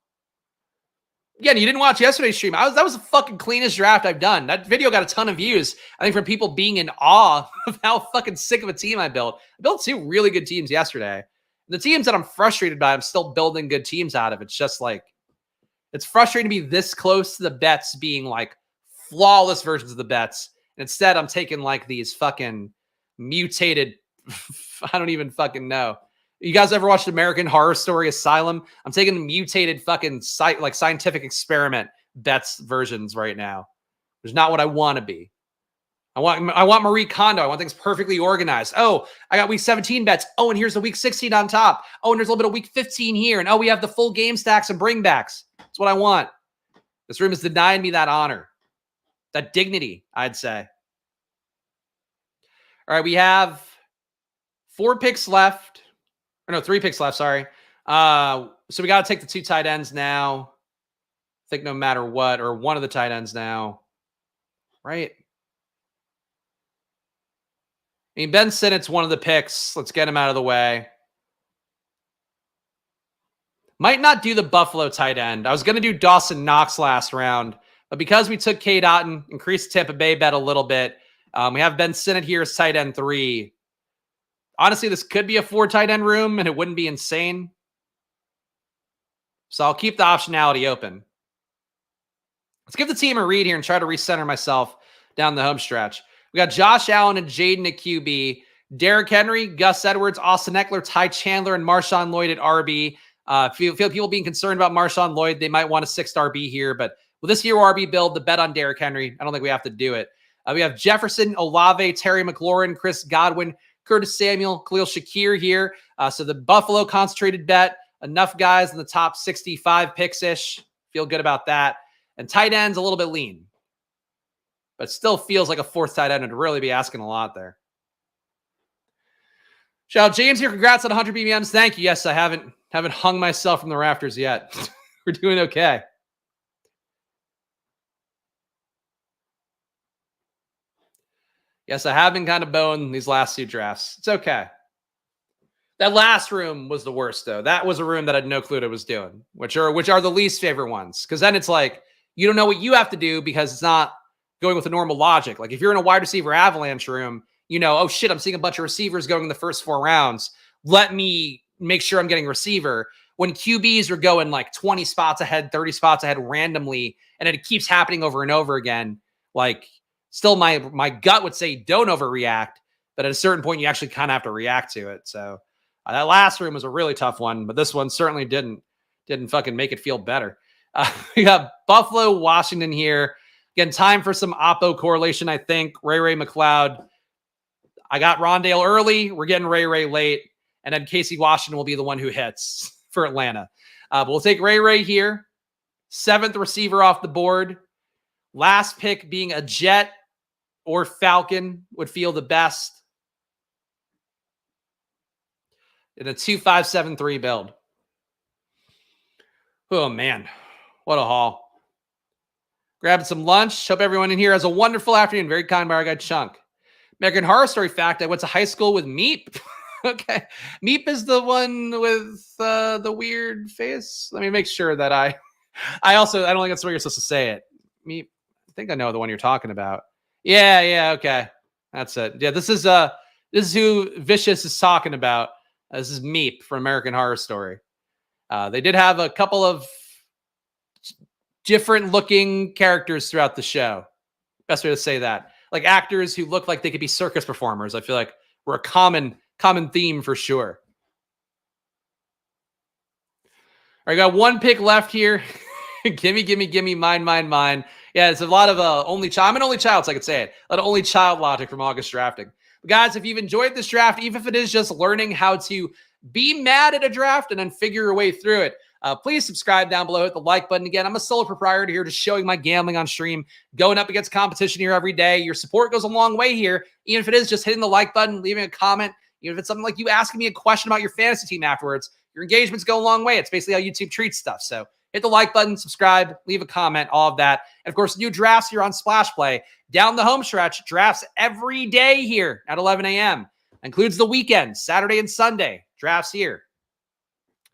Again, you didn't watch yesterday's stream. That was the fucking cleanest draft I've done. That video got a ton of views. I think from people being in awe of how fucking sick of a team I built. I built 2 really good teams yesterday. The teams that I'm frustrated by, I'm still building good teams out of. It's just like, it's frustrating to be this close to the bets being like flawless versions of the bets. And instead, I'm taking like these fucking mutated, I don't even fucking know. You guys ever watched American Horror Story Asylum? I'm taking the mutated fucking scientific experiment bets versions right now. There's not what I want to be. I want Marie Kondo. I want things perfectly organized. Oh, I got week 17 bets. Oh, and here's the week 16 on top. Oh, and there's a little bit of week 15 here. And oh, we have the full game stacks and bringbacks. That's what I want. This room is denying me that honor, that dignity, I'd say. All right, we have 4 picks left. Or no, 3 picks left, sorry. So we got to take the 2 tight ends now. I think no matter what, or one of the tight ends now. Right? I mean, Ben Sinnott's one of the picks. Let's get him out of the way. Might not do the Buffalo tight end. I was going to do Dawson Knox last round, but because we took Cade Otton, increased the Tampa Bay bet a little bit, we have Ben Sinnott here as tight end 3. Honestly, this could be a 4 tight end room, and it wouldn't be insane. So I'll keep the optionality open. Let's give the team a read here and try to recenter myself down the home stretch. We got Josh Allen and Jaden at QB, Derrick Henry, Gus Edwards, Austin Eckler, Ty Chandler, and Marshawn Lloyd at RB. Feel people being concerned about Marshawn Lloyd. They might want a 6th RB here, but with this hero RB build, the bet on Derrick Henry, I don't think we have to do it. We have Jefferson, Olave, Terry McLaurin, Chris Godwin, Curtis Samuel, Khalil Shakir here. So the Buffalo concentrated bet, enough guys in the top 65 picks-ish. Feel good about that. And tight ends a little bit lean. But still feels like a 4th tight end would really be asking a lot there. Shout out James here. Congrats on 100 BBMs. Thank you. Yes, I haven't hung myself from the rafters yet. We're doing okay. Yes, I have been kind of boned these last 2 drafts. It's okay. That last room was the worst, though. That was a room that I had no clue what it was doing, which are the least favorite ones. Because then it's like, you don't know what you have to do because it's not going with the normal logic. Like if you're in a wide receiver avalanche room, you know, oh shit, I'm seeing a bunch of receivers going in the first 4 rounds. Let me make sure I'm getting receiver. When QBs are going like 20 spots ahead, 30 spots ahead randomly, and it keeps happening over and over again, like still my gut would say don't overreact, but at a certain point you actually kind of have to react to it. So that last room was a really tough one, but this one certainly didn't fucking make it feel better. We got Buffalo, Washington here. Again, time for some Oppo correlation, I think. Ray McLeod. I got Rondale early. We're getting Ray late. And then Casey Washington will be the one who hits for Atlanta. But we'll take Ray here. 7th receiver off the board. Last pick being a Jet or Falcon would feel the best. In a 2-5-7-3 build. Oh, man. What a haul. Grabbing some lunch. Hope everyone in here has a wonderful afternoon. Very kind by our guy Chunk. American Horror Story fact. I went to high school with Meep. Okay. Meep is the one with the weird face. Let me make sure that I don't think that's the way you're supposed to say it. Meep. I think I know the one you're talking about. Yeah. Okay. That's it. Yeah. This is who Vicious is talking about. This is Meep from American Horror Story. They did have a couple of different looking characters throughout the show. Best way to say that. Like actors who look like they could be circus performers. I feel like we're a common theme for sure. All right, got 1 pick left here. gimme, mine. Yeah, it's a lot of only child. I'm an only child, so I could say it. A lot of only child logic from August drafting. But guys, if you've enjoyed this draft, even if it is just learning how to be mad at a draft and then figure your way through it, please subscribe down below. Hit the like button. Again, I'm a solo proprietor here, just showing my gambling on stream, going up against competition here every day. Your support goes a long way here, even if it is just hitting the like button, leaving a comment. Even if it's something like you asking me a question about your fantasy team afterwards, your engagements go a long way. It's basically how YouTube treats stuff. So hit the like button, subscribe, leave a comment, all of that. And of course, new drafts here on Splash Play. Down the home stretch, drafts every day here at 11 a.m. Includes the weekend, Saturday and Sunday. Drafts here.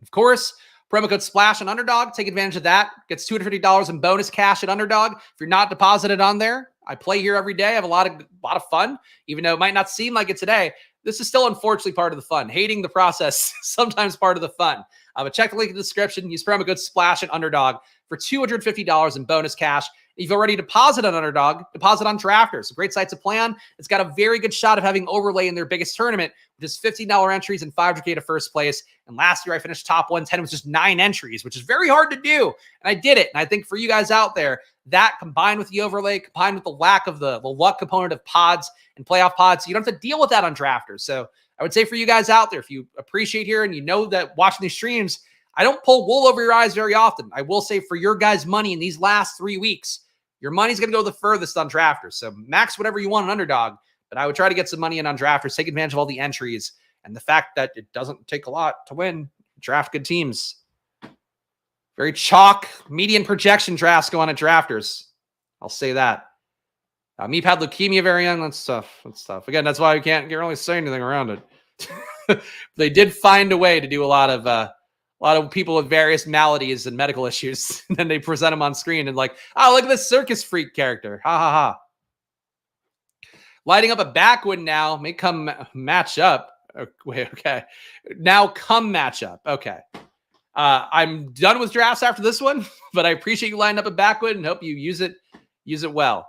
Of course, Promo code SPLASH on Underdog. Take advantage of that. Gets $250 in bonus cash at Underdog. If you're not deposited on there, I play here every day. I have a lot of fun, even though it might not seem like it today. This is still unfortunately part of the fun. Hating the process, sometimes part of the fun. But check the link in the description. Use promo code SPLASH at Underdog for $250 in bonus cash. If you've already deposited on Underdog, deposit on Drafters. A great site to play on. It's got a very good shot of having overlay in their biggest tournament, which is $15 entries and $500K to first place. And last year I finished top 110 with just 9 entries, which is very hard to do. And I did it. And I think for you guys out there, that combined with the overlay, combined with the lack of the luck component of pods and playoff pods, you don't have to deal with that on Drafters. So I would say for you guys out there, if you appreciate here and you know that watching these streams, I don't pull wool over your eyes very often. I will say for your guys' money in these last 3 weeks, your money's going to go the furthest on Drafters. So max whatever you want on Underdog, but I would try to get some money in on Drafters, take advantage of all the entries and the fact that it doesn't take a lot to win. Draft good teams. Very chalk, median projection drafts go on at Drafters. I'll say that. Meep had leukemia very young. That's tough. That's tough. Again, that's why we can't really say anything around it. They did find a way to do a lot of people with various maladies and medical issues. And then they present them on screen and like, oh, look at this circus freak character. Ha ha ha. Lighting up a backwood now. May come match up. Okay. Now come match up. Okay. I'm done with drafts after this one, but I appreciate you lining up a backwood and hope you use it well.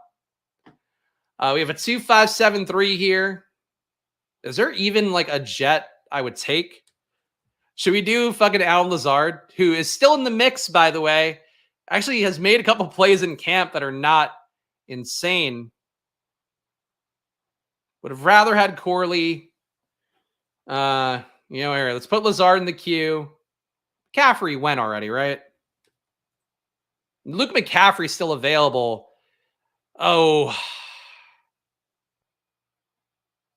We have a 2-5-7-3 here. Is there even like a jet I would take? Should we do fucking Alan Lazard, who is still in the mix, by the way? Actually has made a couple plays in camp that are not insane. Would have rather had Corley. Here, let's put Lazard in the queue. McCaffrey went already, right? Luke McCaffrey's still available. Oh.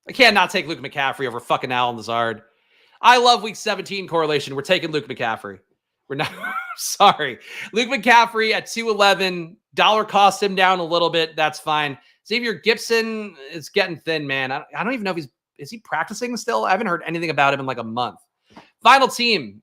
I can't not take Luke McCaffrey over fucking Alan Lazard. I love week 17 correlation. We're taking Luke McCaffrey. We're not. Sorry. Luke McCaffrey at 211. Dollar cost him down a little bit. That's fine. Xavier Gipson is getting thin, man. I don't even know if is he practicing still? I haven't heard anything about him in like a month. Final team.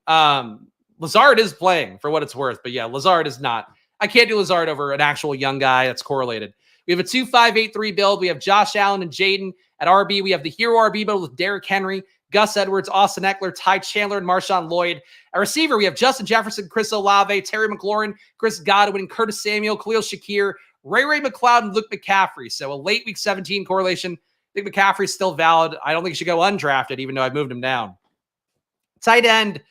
Lazard is playing for what it's worth. But yeah, Lazard is not. I can't do Lazard over an actual young guy that's correlated. We have a 2-5-8-3 build. We have Josh Allen and Jaden at RB. We have the hero RB build with Derrick Henry, Gus Edwards, Austin Eckler, Ty Chandler, and Marshawn Lloyd. At receiver, we have Justin Jefferson, Chris Olave, Terry McLaurin, Chris Godwin, Curtis Samuel, Khalil Shakir, Ray McLeod, and Luke McCaffrey. So a late week 17 correlation. I think McCaffrey's still valid. I don't think he should go undrafted, even though I've moved him down. Tight end,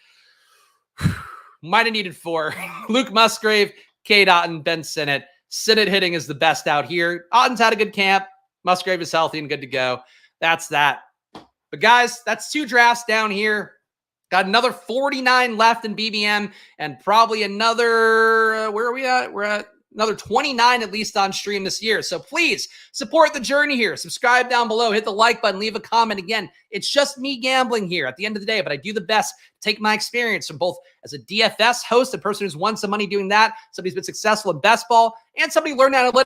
might have needed 4. Luke Musgrave, Cade Otton, Ben Sinnott. Sinnott hitting is the best out here. Otton's had a good camp. Musgrave is healthy and good to go. That's that. But guys, that's 2 drafts down here. Got another 49 left in BBM and probably another, where are we at? We're at another 29 at least on stream this year. So please support the journey here. Subscribe down below. Hit the like button. Leave a comment. Again, it's just me gambling here at the end of the day, but I do the best to take my experience from both as a DFS host, a person who's won some money doing that, somebody who's been successful in best ball, and somebody who learned analytics.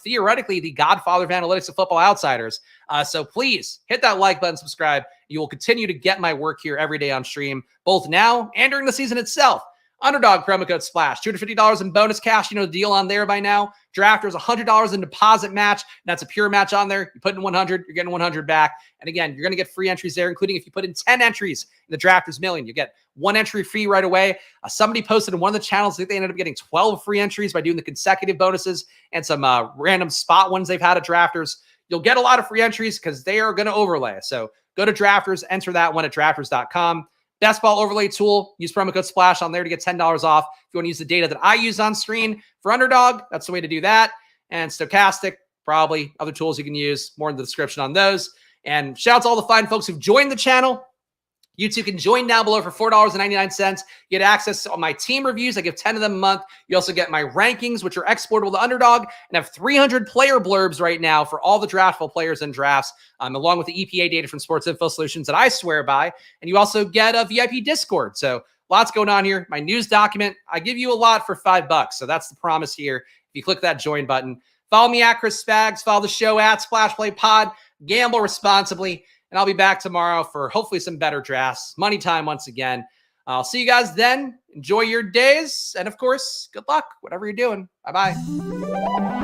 Theoretically, the godfather of analytics of Football Outsiders. So please hit that like button, subscribe. You will continue to get my work here every day on stream, both now and during the season itself. Underdog promo code SPLASH, $250 in bonus cash. You know the deal on there by now. Drafters, $100 in deposit match. That's a pure match on there. You put in 100, you're getting 100 back. And again, you're going to get free entries there, including if you put in 10 entries in the Drafters Million, you get 1 entry free right away. Somebody posted in one of the channels, I think they ended up getting 12 free entries by doing the consecutive bonuses and some random spot ones they've had at Drafters. You'll get a lot of free entries because they are going to overlay. So go to Drafters, enter that one at drafters.com. Best Ball Overlay Tool. Use promo code SPLASH on there to get $10 off. If you want to use the data that I use on screen for Underdog, that's the way to do that. And Stochastic, probably other tools you can use. More in the description on those. And shout out to all the fine folks who've joined the channel. You too can join down below for $4.99. You get access to all my team reviews. I give 10 of them a month. You also get my rankings, which are exportable to Underdog, and have 300 player blurbs right now for all the draftable players and drafts, along with the EPA data from Sports Info Solutions that I swear by. And you also get a VIP Discord. So lots going on here. My news document, I give you a lot for $5. So that's the promise here. If you click that join button, follow me at Chris Spags, follow the show at Splash Play Pod, gamble responsibly. And I'll be back tomorrow for hopefully some better drafts. Money time once again. I'll see you guys then. Enjoy your days. And of course, good luck, whatever you're doing. Bye-bye.